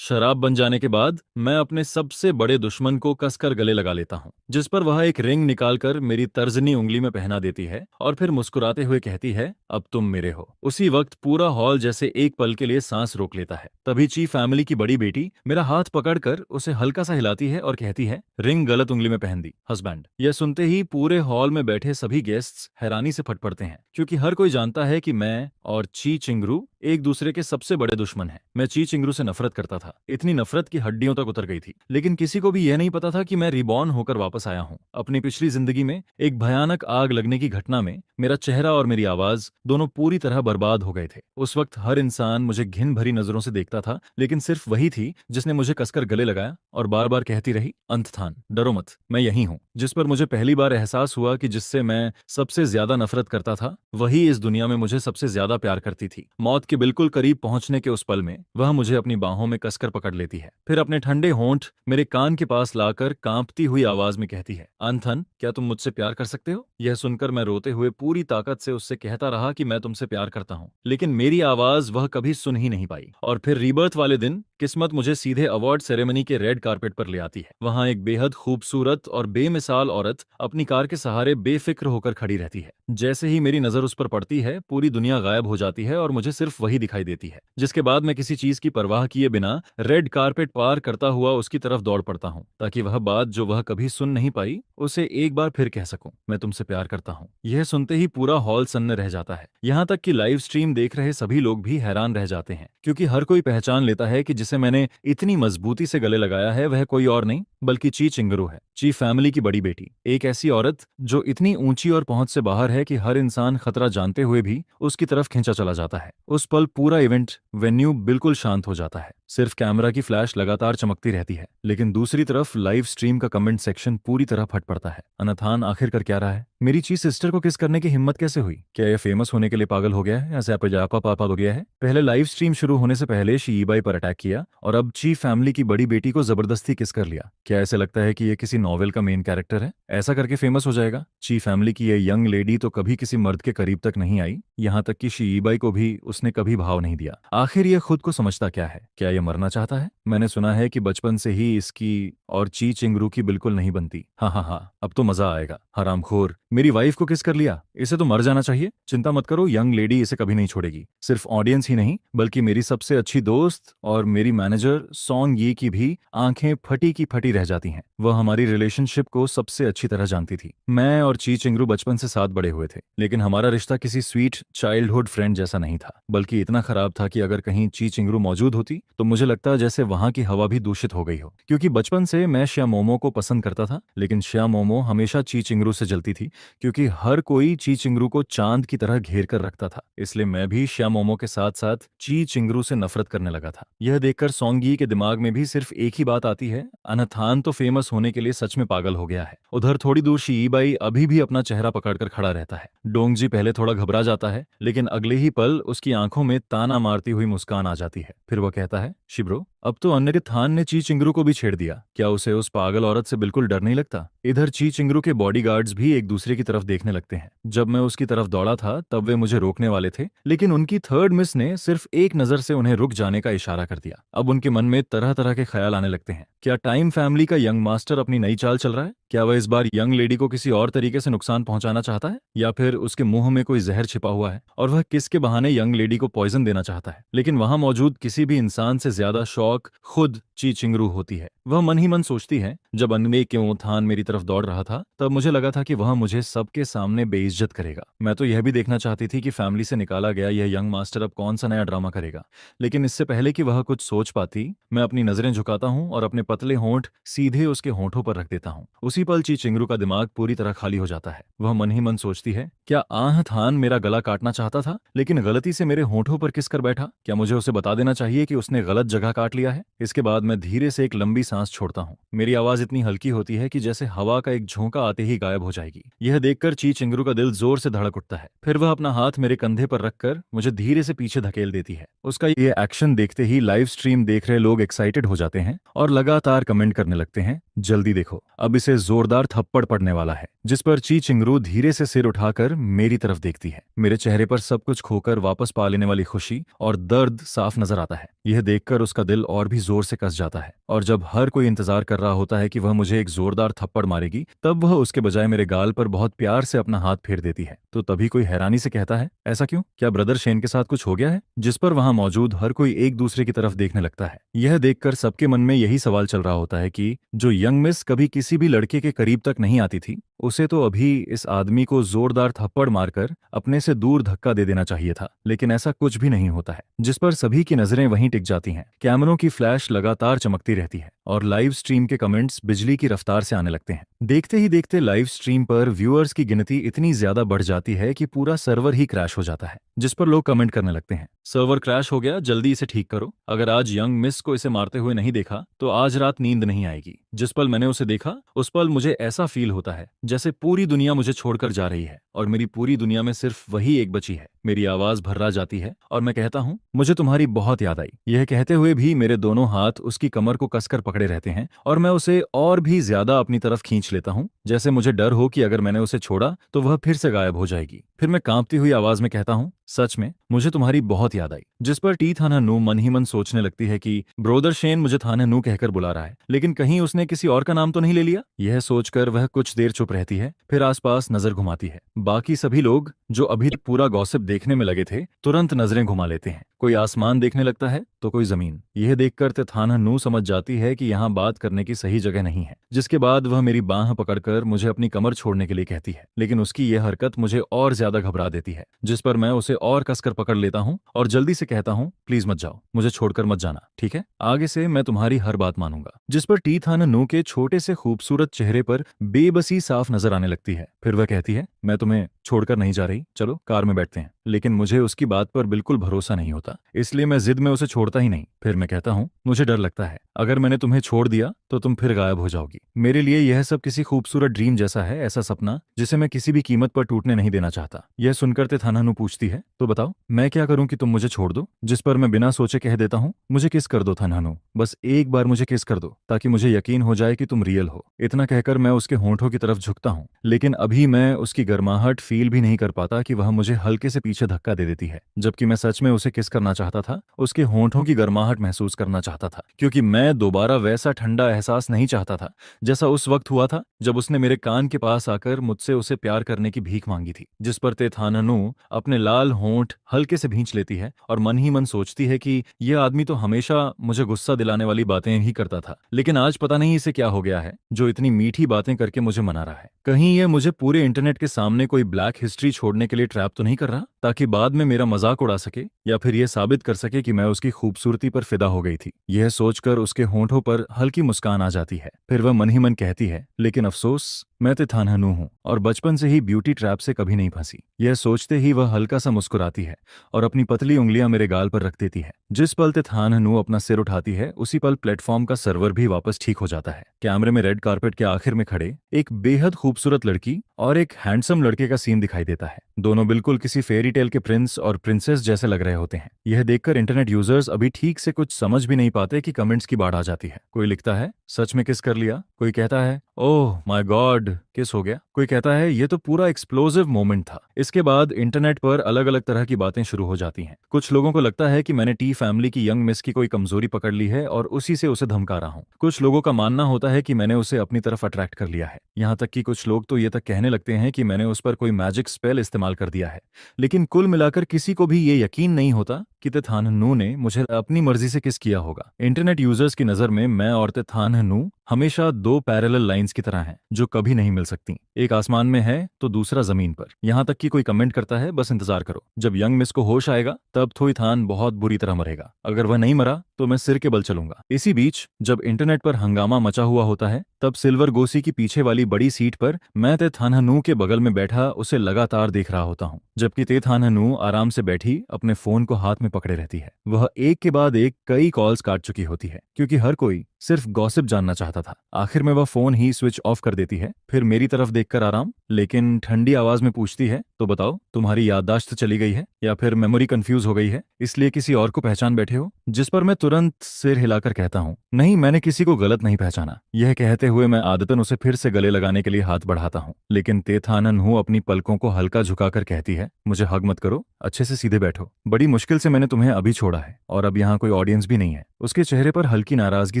शराब बन जाने के बाद मैं अपने सबसे बड़े दुश्मन को कसकर गले लगा लेता हूँ, जिस पर वह एक रिंग निकालकर मेरी तर्जनी उंगली में पहना देती है और फिर मुस्कुराते हुए कहती है, अब तुम मेरे हो। उसी वक्त पूरा हॉल जैसे एक पल के लिए सांस रोक लेता है। तभी ची फैमिली की बड़ी बेटी मेरा हाथ पकड़कर उसे हल्का सा हिलाती है और कहती है, रिंग गलत उंगली में पहन दी हस्बैंड। यह सुनते ही पूरे हॉल में बैठे सभी गेस्ट्स हैरानी से फट पड़ते हैं, क्योंकि हर कोई जानता है कि मैं और ची चिंगरू एक दूसरे के सबसे बड़े दुश्मन हैं। मैं ची चिंगरू से नफरत करता था, इतनी नफरत की हड्डियों तक उतर गई थी। लेकिन किसी को भी यह नहीं पता था कि मैं रिबॉर्न होकर वापस आया हूँ। अपनी पिछली जिंदगी में एक भयानक आग लगने की घटना में मेरा चेहरा और मेरी आवाज दोनों पूरी तरह बर्बाद हो गए थे। उस वक्त हर इंसान मुझे घिन भरी नजरों से देखता था, लेकिन सिर्फ वही थी जिसने मुझे कसकर गले लगाया और बार बार कहती रही, अंतथान, डरो मत, मैं यही हूँ। जिस पर मुझे पहली बार एहसास हुआ कि जिससे मैं सबसे ज्यादा नफरत करता था, वही इस दुनिया में मुझे सबसे ज्यादा प्यार करती थी। मौत के बिल्कुल करीब पहुंचने के उस पल में वह मुझे अपनी बाहों में कसकर पकड़ लेती है, फिर अपने ठंडे होंठ मेरे कान के पास लाकर कांपती हुई आवाज में कहती है, अंथन, क्या तुम मुझसे प्यार कर सकते हो? यह सुनकर मैं रोते हुए पूरी ताकत से उससे कहता रहा कि मैं तुमसे प्यार करता हूँ, लेकिन मेरी आवाज वह कभी सुन ही नहीं पाई। और फिर रीबर्थ वाले दिन किस्मत मुझे सीधे अवार्ड सेरेमनी के रेड कारपेट पर ले आती है। वहां एक बेहद खूबसूरत और बेमिसाल औरत अपनी कार के सहारे बेफिक्र होकर खड़ी रहती है। जैसे ही मेरी नजर उस पर पड़ती है, पूरी दुनिया गायब हो जाती है और मुझे सिर्फ वही दिखाई देती है, जिसके बाद मैं किसी चीज की परवाह किए बिना रेड कारपेट पार करता हुआ उसकी तरफ दौड़ पड़ता हूँ, ताकि वह बात जो वह कभी सुन नहीं पाई उसे एक बार फिर कह सकूं, मैं तुमसे प्यार करता हूँ। यह सुनते ही पूरा हॉल सन्न रह जाता है। यहाँ तक कि लाइव स्ट्रीम देख रहे सभी लोग भी हैरान रह जाते हैं, क्योंकि हर कोई पहचान लेता है कि जिसे मैंने इतनी मजबूती से गले लगाया है वह कोई और नहीं बल्कि ची चिंगरू है, ची फैमिली की बड़ी बेटी। एक ऐसी औरत जो इतनी ऊंची और पहुंच से बाहर है कि हर इंसान खतरा जानते हुए भी उसकी तरफ खींचा चला जाता है। उस पल पूरा इवेंट वेन्यू बिल्कुल शांत हो जाता है, सिर्फ कैमरा की फ्लैश लगातार चमकती रहती है। लेकिन दूसरी तरफ लाइव स्ट्रीम का कमेंट सेक्शन पूरी तरह फट पड़ता है। अनाथान आखिर कर क्या रहा है? मेरी ची सिस्टर को किस करने की हिम्मत कैसे हुई? क्या यह फेमस होने के लिए पागल हो गया है या सैपा पापा हो गया है? पहले लाइव स्ट्रीम शुरू होने से पहले शीईबाई पर अटैक किया और अब ची फैमिली की बड़ी बेटी को जबरदस्ती किस कर लिया। क्या ऐसे लगता है कि यह किसी नॉवेल का मेन कैरेक्टर है? ऐसा करके फेमस हो जाएगा? ची फैमिली की यह यंग लेडी तो कभी किसी मर्द के करीब तक नहीं आई, यहाँ तक कि शीईबाई को भी उसने कभी भाव नहीं दिया। आखिर यह खुद को समझता क्या है? क्या यह मरना चाहता है? मैंने सुना है कि बचपन से ही इसकी और ची चिंगरू की बिल्कुल नहीं बनती। हाँ हाँ हाँ, अब तो मजा आएगा। हरामखोर, मेरी वाइफ को किस कर लिया? इसे तो मर जाना चाहिए। चिंता मत करो, यंग लेडी इसे कभी नहीं छोड़ेगी। सिर्फ ऑडियंस ही नहीं बल्कि मेरी सबसे अच्छी दोस्त और मेरी मैनेजर सॉन्ग ये की भी आंखें फटी की फटी रह जाती हैं। वह हमारी रिलेशनशिप को सबसे अच्छी तरह जानती थी। मैं और ची चिंगरू बचपन से साथ बड़े हुए थे, लेकिन हमारा रिश्ता किसी स्वीट चाइल्डहुड फ्रेंड जैसा नहीं था, बल्कि इतना खराब था कि अगर कहीं ची चिंगरू मौजूद होती तो मुझे लगता जैसे वहां की हवा भी दूषित हो गई हो। क्योंकि बचपन से मैं श्या मोमो को पसंद करता था, लेकिन श्या मोमो हमेशा ची चिंगरू से जलती थी, क्योंकि हर कोई ची चिंगरू को चांद की तरह घेर कर रखता था। इसलिए मैं भी श्या मोमो के साथ साथ ची चिंगरू से नफरत करने लगा था। यह देखकर सोंगी के दिमाग में भी सिर्फ एक ही बात आती है, अनाथान तो फेमस होने के लिए सच में पागल हो गया है। उधर थोड़ी दूर शीईबाई अभी भी अपना चेहरा पकड़कर खड़ा रहता है। डोंगजी पहले थोड़ा घबरा जाता है, लेकिन अगले ही पल उसकी आंखों में ताना मारती हुई मुस्कान आ जाती है। फिर वह कहता है, शिब्रो, अब तो अन्य थान ने ची चिंगरू को भी छेड़ दिया। क्या उसे उस पागल औरत से बिल्कुल डर नहीं लगता? इधर ची चिंगरू के बॉडीगार्ड्स भी एक दूसरे की तरफ देखने लगते हैं। जब मैं उसकी तरफ दौड़ा था तब वे मुझे रोकने वाले थे, लेकिन उनकी थर्ड मिस ने सिर्फ एक नजर से उन्हें रुक जाने का इशारा कर दिया। अब उनके मन में तरह तरह के ख्याल आने लगते हैं। क्या टाइम फैमिली का यंग मास्टर अपनी नई चाल चल रहा है? क्या वह इस बार यंग लेडी को किसी और तरीके से नुकसान पहुंचाना चाहता है, या फिर उसके मुंह में कोई जहर छिपा हुआ है और वह किसके बहाने यंग लेडी को पॉइजन देना चाहता है? लेकिन वहां मौजूद किसी भी इंसान से ज्यादा शौक खुद ची चिंगरू होती है। वह मन ही मन सोचती है, जब अनवे के थान मेरी तरफ दौड़ रहा था तब मुझे लगा था कि वह मुझे सबके सामने बेइज्जत करेगा। मैं तो यह भी देखना चाहती थी कि फैमिली से निकाला गया यह यंग मास्टर अब कौन सा नया ड्रामा करेगा। लेकिन इससे पहले कि वह कुछ सोच पाती, मैं अपनी नजरें झुकाता हूं और अपने पतले होंठ सीधे उसके होंठों पर रख देता हूं। उसी पल ची चिंगरू का दिमाग पूरी तरह खाली हो जाता है। वह मन ही मन सोचती है, क्या आह थान मेरा गला काटना चाहता था लेकिन गलती से मेरे होंठों पर किस कर बैठा? क्या मुझे उसे बता देना चाहिए कि उसने गलत जगह काट लिया है? इसके बाद मैं धीरे से एक लंबी सांस छोड़ता हूँ। मेरी आवाज इतनी हल्की होती है कि जैसे हवा का एक झोंका आते ही गायब हो जाएगी। यह देखकर ची चिंगरू का दिल जोर से धड़क उठता है। फिर वह अपना हाथ मेरे कंधे पर रखकर मुझे धीरे से पीछे धकेल देती है। उसका ये एक्शन देखते ही लाइव स्ट्रीम देख रहे लोग एक्साइटेड हो जाते हैं और लगातार कमेंट करने लगते हैं, जल्दी देखो, अब इसे जोरदार थप्पड़ पड़ने वाला है। जिस पर ची चिंगरू धीरे से सिर उठाकर मेरी तरफ देखती है। मेरे चेहरे पर सब कुछ खोकर वापस पा लेने वाली खुशी और दर्द साफ नजर आता है। यह देखकर उसका दिल और भी जोर से कस जाता है और जब हर कोई इंतजार कर रहा होता है कि वह मुझे एक जोरदार थप्पड़ मारेगी, तब वह उसके बजाय मेरे गाल पर बहुत प्यार से अपना हाथ फेर देती है। तो तभी कोई हैरानी से कहता है, ऐसा क्यों? क्या ब्रदर शेन के साथ कुछ हो गया है? जिस पर वहां मौजूद हर कोई एक दूसरे की तरफ देखने लगता है। यह देखकर सबके मन में यही सवाल चल रहा होता है कि जो यंग मिस कभी किसी भी लड़के के करीब तक नहीं आती थी, उसे तो अभी इस आदमी को जोरदार थप्पड़ मारकर अपने से दूर धक्का दे देना चाहिए था। लेकिन ऐसा कुछ भी नहीं होता है। जिस पर सभी की नजरें वहीं टिक जाती हैं। कैमरों की फ्लैश लगातार चमकती रहती है और लाइव स्ट्रीम के कमेंट्स बिजली की रफ्तार से आने लगते हैं। देखते ही देखते लाइव स्ट्रीम पर व्यूअर्स की गिनती इतनी ज्यादा बढ़ जाती है कि पूरा सर्वर ही क्रैश हो जाता है। जिस पर लोग कमेंट करने लगते हैं, सर्वर क्रैश हो गया, जल्दी इसे ठीक करो। अगर आज यंग मिस को इसे मारते हुए नहीं देखा तो आज रात नींद नहीं आएगी। जिस पल मैंने उसे देखा, उस पल मुझे ऐसा फील होता है जैसे पूरी दुनिया मुझे छोड़कर जा रही है और मेरी पूरी दुनिया में सिर्फ वही एक बची है। मेरी आवाज भर्रा जाती है और मैं कहता हूँ, मुझे तुम्हारी बहुत याद आई। यह कहते हुए भी मेरे दोनों हाथ उसकी कमर को कसकर पकड़े रहते हैं और मैं उसे और भी ज्यादा अपनी तरफ खींच लेता हूँ, जैसे मुझे डर हो कि अगर मैंने उसे छोड़ा तो वह फिर से गायब हो जाएगी। फिर मैं कांपती हुई आवाज में कहता हूँ, सच में मुझे तुम्हारी बहुत याद आई। जिस पर टी थाना नू मन ही मन सोचने लगती है कि ब्रोदर शेन मुझे थाना नू कहकर बुला रहा है, लेकिन कहीं उसने किसी और का नाम तो नहीं ले लिया। यह सोचकर वह कुछ देर चुप रहती है, फिर आसपास नजर घुमाती है। बाकी सभी लोग जो अभी तक पूरा गॉसिप देखने में लगे थे, तुरंत नजरें घुमा लेते हैं। कोई आसमान देखने लगता है तो कोई जमीन। यह देखकर तेथाना नू समझ जाती है कि यहाँ बात करने की सही जगह नहीं है। जिसके बाद वह मेरी बांह पकड़कर मुझे अपनी कमर छोड़ने के लिए कहती है, लेकिन उसकी यह हरकत मुझे और ज्यादा घबरा देती है। जिस पर मैं उसे और कसकर पकड़ लेता हूँ और जल्दी से कहता हूँ, प्लीज मत जाओ, मुझे छोड़कर मत जाना, ठीक है? आगे से मैं तुम्हारी हर बात मानूंगा। जिस पर टी थाना नू के छोटे से खूबसूरत चेहरे पर बेबसी साफ नजर आने लगती है। फिर वह कहती है, मैं तुम्हें छोड़कर नहीं जा रही, चलो कार में बैठते हैं। लेकिन मुझे उसकी बात पर बिल्कुल भरोसा नहीं होता, इसलिए मैं जिद में उसे छोड़ता ही नहीं। फिर मैं कहता हूँ, मुझे डर लगता है अगर मैंने तुम्हें छोड़ दिया तो तुम फिर गायब हो जाओगी। मेरे लिए यह सब किसी खूबसूरत ड्रीम जैसा है, ऐसा सपना जिसे मैं किसी भी कीमत पर टूटने नहीं देना चाहता। यह सुनकर तेथानानू पूछती है, तो बताओ मैं क्या करूं कि तुम मुझे छोड़ दो? जिस पर मैं बिना सोचे कह देता हूँ, मुझे किस कर दो थानानू, बस एक बार मुझे किस कर दो ताकि मुझे यकीन हो जाए कि तुम रियल हो। इतना कहकर मैं उसके होंठों की तरफ झुकता हूँ, लेकिन अभी मैं उसकी गर्माहट फील भी नहीं कर पाता कि वह मुझे हल्के से पीछे धक्का दे देती है, जबकि मैं सच में उसे किस करना चाहता था, उसके होंठों की गर्माहट महसूस करना चाहता था, क्योंकि मैं दोबारा वैसा ठंडा एहसास नहीं चाहता था जैसा उस वक्त हुआ था जब उसने मेरे कान के पास आकर मुझसे उसे प्यार करने की भीख मांगी थी। जिस पर तेथानानू अपने लाल होंठ हल्के से भींच लेती है और मन ही मन सोचती है कि यह आदमी तो हमेशा मुझे गुस्सा दिलाने वाली बातें ही करता था, लेकिन आज पता नहीं इसे क्या हो गया है जो इतनी मीठी बातें करके मुझे मना रहा है। कहीं यह मुझे पूरे इंटरनेट के सामने कोई ब्लैक हिस्ट्री छोड़ने के लिए ट्रैप तो नहीं कर रहा, ताकि बाद में मेरा मजाक उड़ा सके या फिर यह साबित कर सके कि मैं उसकी खूबसूरती पर फिदा हो गई थी। यह सोचकर उसके होंठों पर हल्की मुस्कान आ जाती है। फिर वह मन ही मन कहती है, लेकिन अफसोस मैं तेथानानू हूं और बचपन से ही ब्यूटी ट्रैप से कभी नहीं फंसी। यह सोचते ही वह हल्का सा मुस्कुराती है और अपनी पतली उंगलियां मेरे गाल पर रख देती है। जिस पल तेथानानू अपना सिर उठाती है, उसी पल प्लेटफॉर्म का सर्वर भी वापस ठीक हो जाता है। कैमरे में रेड कारपेट के आखिर में खड़े एक बेहद खूबसूरत लड़की और एक हैंडसम लड़के का सीन दिखाई देता है। दोनों बिल्कुल किसी फेरी टेल के प्रिंस और प्रिंसेस जैसे लग रहे होते हैं। यह देखकर इंटरनेट यूजर्स अभी ठीक से कुछ समझ भी नहीं पाते कि कमेंट्स की बाढ़ आ जाती है। कोई लिखता है, सच में किस कर लिया। कोई कहता है, ओह माय गॉड, किस हो गया। कोई कहता है, ये तो पूरा एक्सप्लोसिव मोमेंट था। इसके बाद इंटरनेट पर अलग अलग तरह की बातें शुरू हो जाती हैं। कुछ लोगों को लगता है कि मैंने टी फैमिली की यंग मिस की कोई कमजोरी पकड़ ली है और उसी से उसे धमका रहा हूँ। कुछ लोगों का मानना होता है कि मैंने उसे अपनी तरफ अट्रैक्ट कर लिया है। यहाँ तक कि कुछ लोग तो ये तक कहने लगते हैं कि मैंने उस पर कोई मैजिक स्पेल इस्तेमाल कर दिया है। लेकिन कुल मिलाकर किसी को भी ये यकीन नहीं होता कि तेथानानू ने मुझे अपनी मर्जी से किस किया होगा। इंटरनेट यूजर्स की नजर में मैं और तेथानानू हमेशा दो पैरेलल लाइंस की तरह हैं जो कभी नहीं मिल सकती। एक आसमान में है तो दूसरा जमीन पर। यहाँ तक कि कोई कमेंट करता है, बस इंतजार करो, जब यंग मिस को होश आएगा तब थोईथान बहुत बुरी तरह मरेगा। अगर वह नहीं मरा तो मैं सिर के बल चलूंगा। इसी बीच जब इंटरनेट पर हंगामा मचा हुआ होता है, तब सिल्वर गोसी की पीछे वाली बड़ी सीट पर मैं तेथानानू के बगल में बैठा उसे लगातार देख रहा होता हूँ, जबकि तेथानानू आराम से बैठी अपने फोन को हाथ में पकड़े रहती है। वह एक के बाद एक कई कॉल्स काट चुकी होती है, क्योंकि हर कोई सिर्फ गॉसिप जानना चाहता था। आखिर में वह फोन ही स्विच ऑफ कर देती है, फिर मेरी तरफ देखकर आराम लेकिन ठंडी आवाज में पूछती है, तो बताओ तुम्हारी याददाश्त चली गई है या फिर मेमोरी कंफ्यूज हो गई है, इसलिए किसी और को पहचान बैठे हो? जिस पर मैं तुरंत सिर हिलाकर कहता हूँ, नहीं, मैंने किसी को गलत नहीं पहचाना। यह कहते हुए मैं आदतन उसे फिर से गले लगाने के लिए हाथ बढ़ाता हूँ, लेकिन तेथानन हूँ अपनी पलकों को हल्का झुकाकर कहती है, मुझे हग मत करो, अच्छे से सीधे बैठो। बड़ी मुश्किल से मैंने तुम्हें अभी छोड़ा है और अब यहाँ कोई ऑडियंस भी नहीं है। उसके चेहरे पर हल्की नाराजगी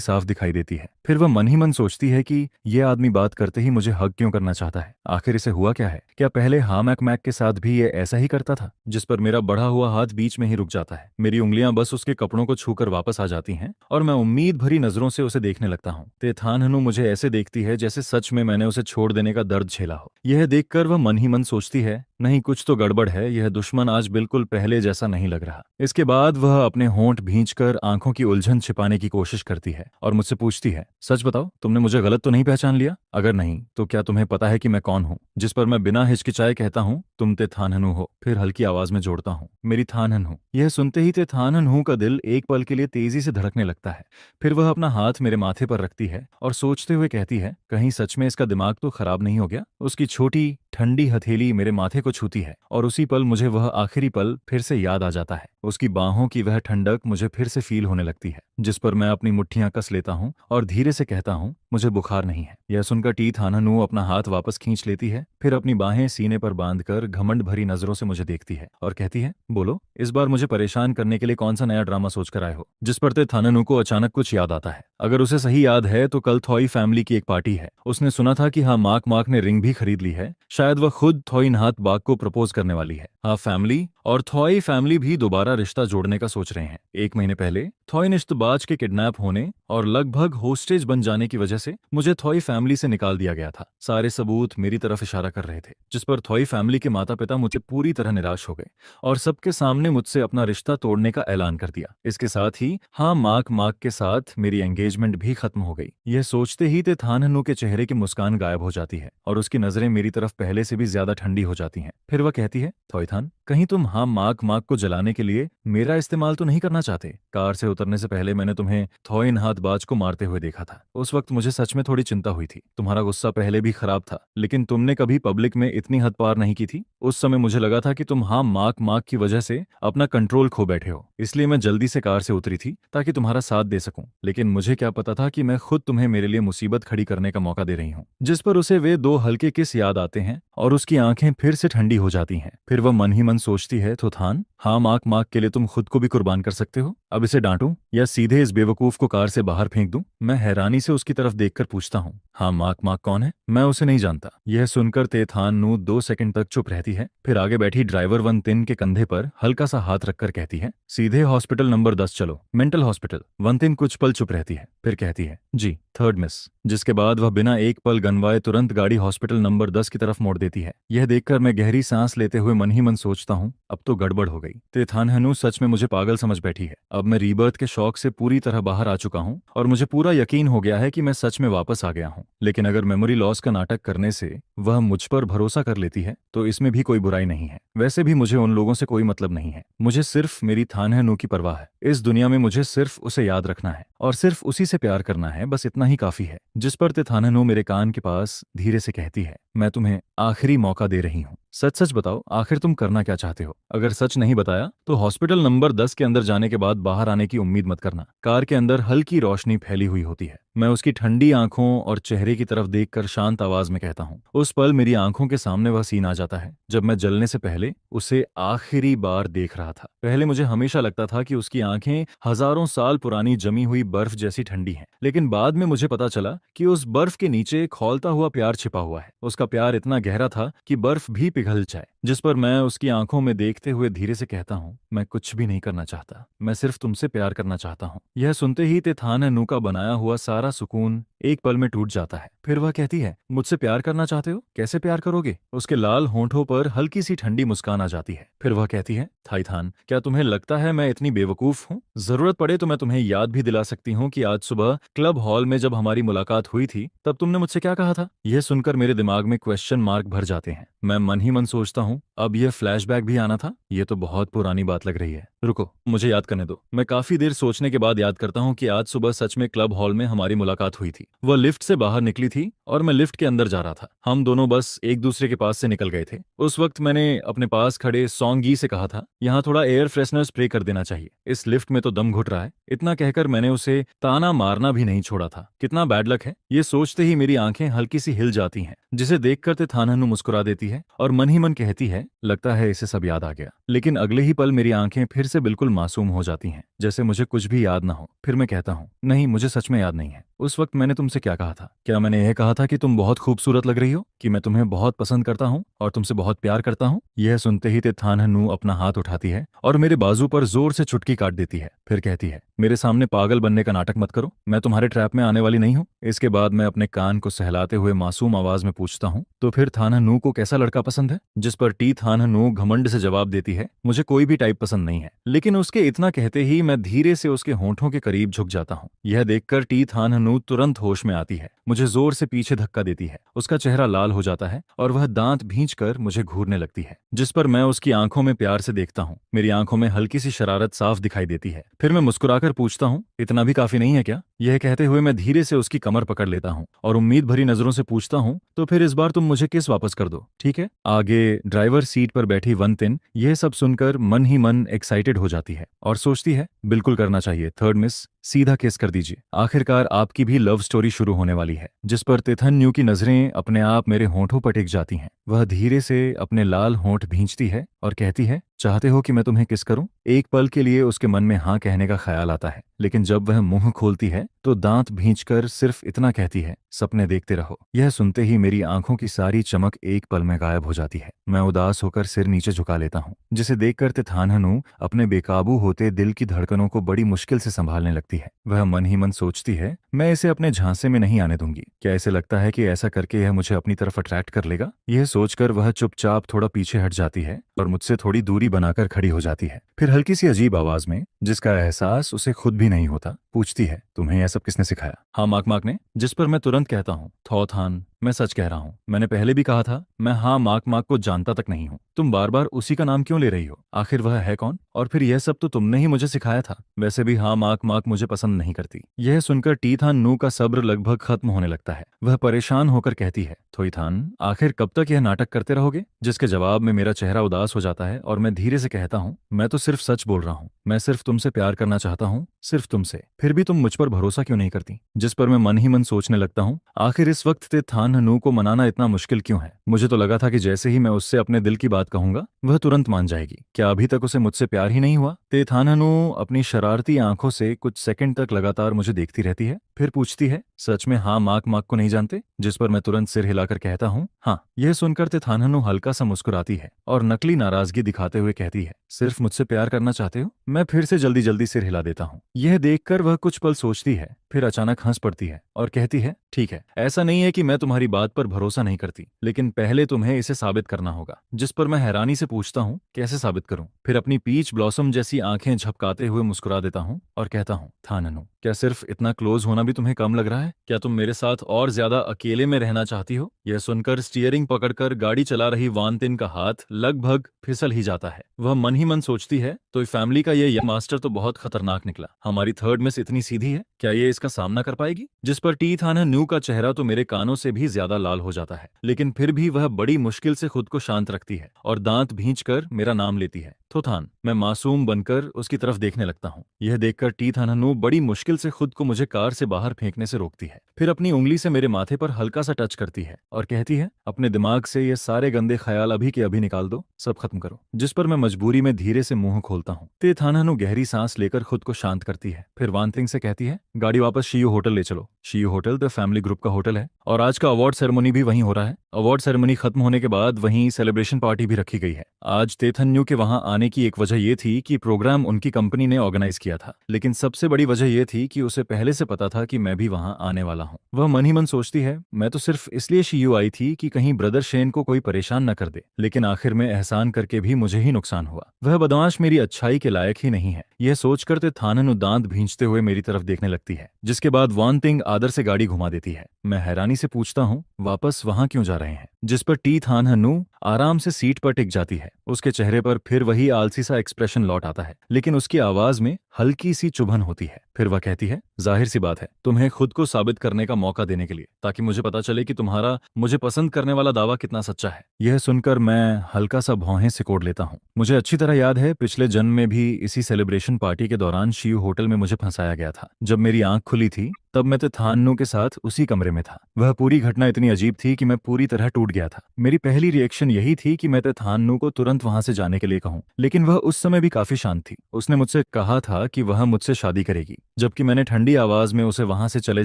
साफ दिखाई देती है। फिर वह मन ही मन सोचती है कि यह आदमी बात करते ही मुझे हग क्यों करना चाहता है। आखिर इसे हुआ क्या है? क्या पहले हाँ मैक मैक के साथ भी ये ऐसा ही करता था? जिस पर मेरा बढ़ा हुआ हाथ बीच में ही रुक जाता है। मेरी उंगलियां बस उसके कपड़ों को छूकर वापस आ जाती हैं और मैं उम्मीद भरी नजरों से उसे देखने लगता हूँ। तेथानहनु मुझे ऐसे देखती है जैसे सच में मैंने उसे छोड़ देने का दर्द झेला हो। यह देखकर वह मन ही मन सोचती है, नहीं, कुछ तो गड़बड़ है, यह दुश्मन आज बिल्कुल पहले जैसा नहीं लग रहा। इसके बाद वह अपने होंठ भींचकर आंखों की उलझन छिपाने की कोशिश करती है और मुझसे पूछती है, सच बताओ, तुमने मुझे गलत तो नहीं पहचान लिया? अगर नहीं तो क्या तुम्हें पता है कि मैं कौन हूँ? जिस पर मैं बिना हिचकिचाए कहता हूँ, तुम तेथानहनु हो। फिर हल्की आवाज में जोड़ता हूँ, मेरी थानहनु। यह सुनते ही तेथानहनु का दिल एक पल के लिए तेजी से धड़कने लगता है। फिर वह अपना हाथ मेरे माथे पर रखती है और सोचते हुए कहती है, कहीं सच में इसका दिमाग तो खराब नहीं हो गया? उसकी छोटी ठंडी हथेली मेरे माथे को छूती है और उसी पल मुझे वह आखिरी पल फिर से याद आ जाता है। उसकी बाहों की वह ठंडक मुझे फिर से फील होने लगती है, जिस पर मैं अपनी मुट्ठियां कस लेता हूँ और धीरे से कहता हूँ, मुझे बुखार नहीं है। यह सुनकर तेथानहनु अपना हाथ वापस खींच लेती है, फिर अपनी बाहें सीने पर बांधकर घमंड भरी नजरों से मुझे देखती है और कहती है, बोलो, इस बार मुझे परेशान करने के लिए कौन सा नया ड्रामा सोचकर आए हो? जिस पर तेथानहनु को अचानक कुछ याद आता है। अगर उसे सही याद है तो कल थॉई फैमिली की एक पार्टी है। उसने सुना था कि हाँ, मार्क मार्क ने रिंग भी खरीद ली है। शायद वह खुद थॉइनहाथ बाग को प्रपोज करने वाली है। हाँ, फैमिली और थॉई फैमिली भी दोबारा रिश्ता जोड़ने का सोच रहे हैं। 1 महीने पहले थॉइनिश्तबाज के किडनैप होने और लगभग होस्टेज बन जाने की वजह से मुझे थॉई फैमिली से निकाल दिया गया था। सारे सबूत मेरी तरफ इशारा कर रहे थे, जिस पर थॉई फैमिली के माता पिता मुझे पूरी तरह निराश हो गए और सबके सामने मुझसे अपना रिश्ता तोड़ने का ऐलान कर दिया। इसके साथ ही हाँ, मार्क मार्क के साथ मेरी एंगेजमेंट भी खत्म हो गई। यह सोचते ही तेथानहनु के चेहरे की मुस्कान गायब हो जाती है और उसकी नजरें मेरी तरफ पहले से भी ज्यादा ठंडी हो जाती हैं। फिर वह कहती है, थॉइथान, कहीं तुम हाँ मार्क मार्क को जलाने के लिए मेरा इस्तेमाल तो नहीं करना चाहते? कार से उतरने से पहले मैंने तुम्हें थॉइनहाथबाज को मारते हुए देखा था। उस वक्त मुझे सच में थोड़ी चिंता हुई थी। तुम्हारा गुस्सा पहले भी खराब था, लेकिन तुमने कभी पब्लिक में इतनी हद पार नहीं की थी। उस समय मुझे लगा था कि तुम हाँ मार्क मार्क की वजह से अपना कंट्रोल खो बैठे हो, इसलिए मैं जल्दी से कार से उतरी थी ताकि तुम्हारा साथ दे सकूं। लेकिन मुझे क्या पता था कि मैं खुद तुम्हें मेरे लिए मुसीबत खड़ी करने का मौका दे रही हूँ। जिस पर उसे वे 2 हल्के किस याद आते हैं और उसकी आंखें फिर से ठंडी हो जाती हैं। फिर वह मन ही मन सोचती है, तो थान, हाँ, मार्क मार्क के लिए तुम खुद को भी कुर्बान कर सकते हो। अब इसे डांटूं या सीधे इस बेवकूफ को कार से बाहर फेंक दूं? मैं हैरानी से उसकी तरफ देखकर पूछता हूँ, हाँ, मार्क मार्क कौन है? मैं उसे नहीं जानता। यह सुनकर तेथानहनु 2 सेकंड तक चुप रहती है, फिर आगे बैठी ड्राइवर वनतिन के कंधे पर हल्का सा हाथ रखकर कहती है, सीधे हॉस्पिटल नंबर 10 चलो, मेंटल हॉस्पिटल। वनतिन कुछ पल चुप रहती है, फिर कहती है, जी, 3rd मिस। जिसके बाद वह बिना एक पल गनवाए तुरंत गाड़ी हॉस्पिटल नंबर 10 की तरफ मोड़ देती है। यह देखकर मैं गहरी सांस लेते हुए मन ही मन सोचता हूँ, अब तो गड़बड़ हो गई। तेथानहनु सच में मुझे पागल समझ बैठी है। अब मैं रीबर्थ के शौक से पूरी तरह बाहर आ चुका हूँ और मुझे पूरा यकीन हो गया है कि मैं सच में वापस आ गया हूँ। लेकिन अगर मेमोरी लॉस का नाटक करने से वह मुझ पर भरोसा कर लेती है तो इसमें भी कोई बुराई नहीं है। वैसे भी मुझे उन लोगों से कोई मतलब नहीं है। मुझे सिर्फ मेरी थानहनु की परवाह है। इस दुनिया में मुझे सिर्फ उसे याद रखना है और सिर्फ उसी से प्यार करना है, बस इतना ही काफी है। जिस पर तेथानहनु मेरे कान के पास धीरे से कहती है, मैं तुम्हें आखिरी मौका दे रही हूँ, सच सच बताओ, आखिर तुम करना क्या चाहते हो? अगर सच नहीं बताया तो हॉस्पिटल नंबर 10 के अंदर जाने के बाद बाहर आने की उम्मीद मत करना। कार के अंदर हल्की रोशनी फैली हुई होती है। मैं उसकी ठंडी आंखों और चेहरे की तरफ देखकर शांत आवाज में कहता हूँ। उस पल मेरी आंखों के सामने वह सीन आ जाता है जब मैं जलने से पहले उसे आखिरी बार देख रहा था। पहले मुझे हमेशा लगता था कि उसकी आंखें हजारों साल पुरानी जमी हुई बर्फ जैसी ठंडी हैं, लेकिन बाद में मुझे पता चला कि उस बर्फ के नीचे खौलता हुआ प्यार छिपा हुआ है। उसका प्यार इतना गहरा था कि बर्फ भी पिघल जाए। जिस पर मैं उसकी आंखों में देखते हुए धीरे से कहता हूँ, मैं कुछ भी नहीं करना चाहता, मैं सिर्फ तुमसे प्यार करना चाहता हूँ। यह सुनते ही तेथानहनु का बनाया हुआ सारा सुकून एक पल में टूट जाता है। फिर वह कहती है, मुझसे प्यार करना चाहते हो? कैसे प्यार करोगे? उसके लाल होंठों पर हल्की सी ठंडी मुस्कान आ जाती है। फिर वह कहती है, थाइथान, क्या तुम्हें लगता है मैं इतनी बेवकूफ हूँ? जरूरत पड़े तो मैं तुम्हें याद भी दिला सकती हूँ कि आज सुबह क्लब हॉल में जब हमारी मुलाकात हुई थी तब तुमने मुझसे क्या कहा था? यह सुनकर मेरे दिमाग में क्वेश्चन मार्क भर जाते हैं। मैं मन ही मन सोचता हूँ, अब यह फ्लैशबैक भी आना था? यह तो बहुत पुरानी बात लग रही है। रुको, मुझे याद करने दो। मैं काफी देर सोचने के बाद याद करता हूँ कि आज सुबह सच में क्लब हॉल में हमारी मुलाकात हुई थी। वह लिफ्ट से बाहर निकली थी और मैं लिफ्ट के अंदर जा रहा था। हम दोनों बस एक दूसरे के पास से निकल गए थे। उस वक्त मैंने अपने पास खड़े सॉन्गी से कहा था, यहाँ थोड़ा एयर फ्रेशनर स्प्रे कर देना चाहिए, इस लिफ्ट में तो दम घुट रहा है। इतना कहकर मैंने उसे ताना मारना भी नहीं छोड़ा था। कितना बैड लक है। ये सोचते ही मेरी आंखें हल्की सी हिल जाती हैं, जिसे देखकर तिथानहनु मुस्कुरा देती है और मन ही मन कहती है, लगता है इसे सब याद आ गया। लेकिन अगले ही पल मेरी आंखें फिर से बिल्कुल मासूम हो जाती हैं, जैसे मुझे कुछ भी याद ना हो। फिर मैं कहता हूँ, नहीं, मुझे सच में याद नहीं है। उस वक्त मैंने तुमसे क्या कहा था? क्या मैंने यह कहा था कि तुम बहुत खूबसूरत लग रही हो, कि मैं तुम्हें बहुत पसंद करता हूँ और तुमसे बहुत प्यार करता हूँ? यह सुनते ही तिथानहनु अपना हाथ उठाती है और मेरे बाजू पर जोर से चुटकी काट देती है। फिर कहती है, मेरे सामने पागल बनने का नाटक मत करो, मैं तुम्हारे ट्रैप में आने वाली नहीं हूँ। इसके बाद मैं अपने कान को सहलाते हुए मासूम आवाज में पूछता हूँ, तो फिर थानहनु को कैसा लड़का पसंद है? जिस पर टी थानहनु घमंड से जवाब देती है, मुझे कोई भी टाइप पसंद नहीं है। लेकिन उसके इतना कहते ही मैं धीरे से उसके होंठों के करीब झुक जाता हूँ। यह देखकर टी थानहनु तुरंत होश में आती है, मुझे जोर से पीछे धक्का देती है। उसका चेहरा लाल हो जाता है और वह दांत भींचकर मुझे घूरने लगती है, जिस पर मैं उसकी आंखों में प्यार से देखता हूँ। मेरी आंखों में हल्की सी शरारत साफ दिखाई देती है। फिर मैं मुस्कुराकर पूछता हूँ, इतना भी काफी नहीं है क्या? यह कहते हुए मैं धीरे से उसकी कमर पकड़ लेता हूँ और उम्मीद भरी नजरों से पूछता हूँ, तो फिर इस बार तुम मुझे किस वापस कर दो, ठीक है? आगे ड्राइवर सीट पर बैठी वनतिन यह सब सुनकर मन ही मन एक्साइटेड हो जाती है और सोचती है, बिल्कुल करना चाहिए थर्ड मिस, सीधा किस कर दीजिए। आखिरकार आपकी भी लव स्टोरी शुरू होने वाली है। जिस पर तिथन्यू की नजरें अपने आप मेरे होंठों पर टिक जाती हैं। वह धीरे से अपने लाल होंठ भींचती है और कहती है, चाहते हो कि मैं तुम्हें किस करूं? एक पल के लिए उसके मन में हाँ कहने का ख्याल आता है, लेकिन जब वह मुंह खोलती है तो दांत भींचकर सिर्फ इतना कहती है, सपने देखते रहो। यह सुनते ही मेरी आंखों की सारी चमक एक पल में गायब हो जाती है। मैं उदास होकर सिर नीचे झुका लेता हूँ, जिसे देखकर तिथानहनु अपने बेकाबू होते दिल की धड़कनों को बड़ी मुश्किल से संभालने लगती है। वह मन ही मन सोचती है, मैं इसे अपने झांसे में नहीं आने दूंगी। क्या इसे लगता है कि ऐसा करके यह मुझे अपनी तरफ अट्रैक्ट कर लेगा? यह सोचकर वह चुपचाप थोड़ा पीछे हट जाती है और मुझसे थोड़ी दूरी बनाकर खड़ी हो जाती है। फिर हल्की सी अजीब आवाज में, जिसका एहसास उसे खुद भी नहीं होता, पूछती है, तुम्हें यह सब किसने सिखाया? हाँ, माक माक ने। जिस पर मैं तुरंत कहता हूँ, थॉथान, मैं सच कह रहा हूँ। मैंने पहले भी कहा था, मैं हाँ माक माक को जानता तक नहीं हूँ। तुम बार बार उसी का नाम क्यों ले रही हो? आखिर वह है कौन? और फिर यह सब तो तुमने ही मुझे सिखाया था। वैसे भी हाँ माक माक मुझे पसंद नहीं करती। यह सुनकर टीथान का सब्र लगभग खत्म होने लगता है। वह परेशान होकर कहती है, थोईथान, आखिर कब तक यह नाटक करते रहोगे? जिसके जवाब में मेरा चेहरा उदास हो जाता है और मैं धीरे से कहता हूँ, मैं तो सिर्फ सच बोल रहा हूँ। मैं सिर्फ तुमसे प्यार करना चाहता हूँ, सिर्फ तुमसे। फिर भी तुम मुझ पर भरोसा क्यों नहीं करती? जिस पर मैं मन ही मन सोचने लगता हूँ, आखिर इस वक्त तिथान को मनाना इतना मुश्किल क्यों है? मुझे तो लगा था कि जैसे ही मैं उससे अपने दिल की बात कहूंगा, वह तुरंत मान जाएगी। क्या अभी तक उसे मुझसे प्यार ही नहीं हुआ? तिथान अपनी शरारती आंखों से कुछ सेकंड तक लगातार मुझे देखती रहती है, फिर पूछती है, सच में हाँ माक माक को नहीं जानते? जिस पर मैं तुरंत सिर हिलाकर कहता हूँ, हाँ। यह सुनकर तिथान हल्का सा मुस्कुराती है और नकली नाराजगी दिखाते हुए कहती है, सिर्फ मुझसे प्यार करना चाहते हो? मैं फिर से जल्दी जल्दी सिर हिला देता हूँ। यह देखकर वह कुछ पल सोचती है, फिर अचानक हंस पड़ती है और कहती है, ठीक है, ऐसा नहीं है कि मैं तुम्हारी बात पर भरोसा नहीं करती, लेकिन पहले तुम्हें इसे साबित करना होगा। जिस पर मैं हैरानी से पूछता हूँ, कैसे साबित करूं? फिर अपनी पीच ब्लॉसम जैसी आंखें झपकाते हुए मुस्कुरा देता हूँ और कहता हूँ, थाननु, क्या सिर्फ इतना क्लोज होना भी तुम्हें कम लग रहा है? क्या तुम मेरे साथ और ज्यादा अकेले में रहना चाहती हो? यह सुनकर स्टीयरिंग पकड़कर गाड़ी चला रही वानतिन का हाथ लगभग फिसल ही जाता है। वह मन ही मन सोचती है, तो फैमिली का ये मास्टर तो बहुत खतरनाक निकला। हमारी थर्ड मिस इतनी सीधी है, क्या ये इसका सामना कर पाएगी? जिस पर टीथान का चेहरा तो मेरे कानों से भी ज्यादा लाल हो जाता है, लेकिन फिर भी वह बड़ी मुश्किल से खुद को शांत रखती है और दांत भींचकर मेरा नाम लेती है, थोथान। मैं मासूम बनकर उसकी तरफ देखने लगता हूँ। यह देखकर टीथान बड़ी मुश्किल से खुद को मुझे कार से बाहर फेंकने से रोकती है, फिर अपनी उंगली से मेरे माथे पर हल्का सा टच करती है और कहती है, अपने दिमाग से ये सारे गंदे ख्याल अभी के अभी निकाल दो, सब खत्म करो। जिस पर मैं मजबूरी में धीरे से मुंह खोलता हूँ। टीथान गहरी सांस लेकर खुद को शांत करती है, फिर वानतिंग से कहती है, गाड़ी वापस शियू होटल ले चलो। शियू होटल द फैमिली ग्रुप का होटल है और आज का अवार्ड सेरेमनी भी वहीं हो रहा है। अवार्ड सेरेमनी खत्म होने के बाद वहीं सेलिब्रेशन पार्टी भी रखी गई है। आज टीथान के वहां आने की एक वजह यह थी कि प्रोग्राम उनकी कंपनी ने ऑर्गेनाइज किया था, लेकिन सबसे बड़ी वजह यह थी कि उसे पहले से पता था कि मैं भी वहां आने वाला हूं। वह मन ही मन सोचती है, मैं तो सिर्फ इसलिए शियू आई थी कि कहीं ब्रदर शेन को कोई परेशान न कर दे, लेकिन आखिर में एहसान करके भी मुझे ही नुकसान हुआ। वह बदमाश मेरी अच्छाई के लायक ही नहीं है। यह सोचकर तिथान दांत भींचते हुए मेरी तरफ देखने लगती है, जिसके बाद वानतिंग आदर से गाड़ी घुमा देती है। मैं हैरानी से पूछता हूँ, वापस वहां क्यों जा रहे हैं? जिस पर टी थान हन्नू आराम से सीट पर टिक जाती है। उसके चेहरे पर फिर वही आलसी सा एक्सप्रेशन लौट आता है, लेकिन उसकी आवाज में हल्की सी चुभन होती है। फिर वह कहती है, जाहिर सी बात है, तुम्हें खुद को साबित करने का मौका देने के लिए, ताकि मुझे पता चले कि तुम्हारा मुझे पसंद करने वाला दावा कितना सच्चा है। यह सुनकर मैं हल्का सा भौहें सिकोड़ लेता हूँ। मुझे अच्छी तरह याद है, पिछले जन्म में भी इसी सेलिब्रेशन पार्टी के दौरान शिव होटल में मुझे फंसाया गया था। जब मेरी आंख खुली थी तब मैं थान्नू के साथ उसी कमरे में था। वह पूरी घटना इतनी अजीब थी कि मैं पूरी तरह टूट गया था। मेरी पहली रिएक्शन यही थी कि मैं थान्नू को तुरंत वहां से जाने के लिए कहूं, लेकिन वह उस समय भी काफी शांत थी। उसने मुझसे कहा था कि वह मुझसे शादी करेगी, जबकि मैंने ठंडी आवाज में उसे वहां से चले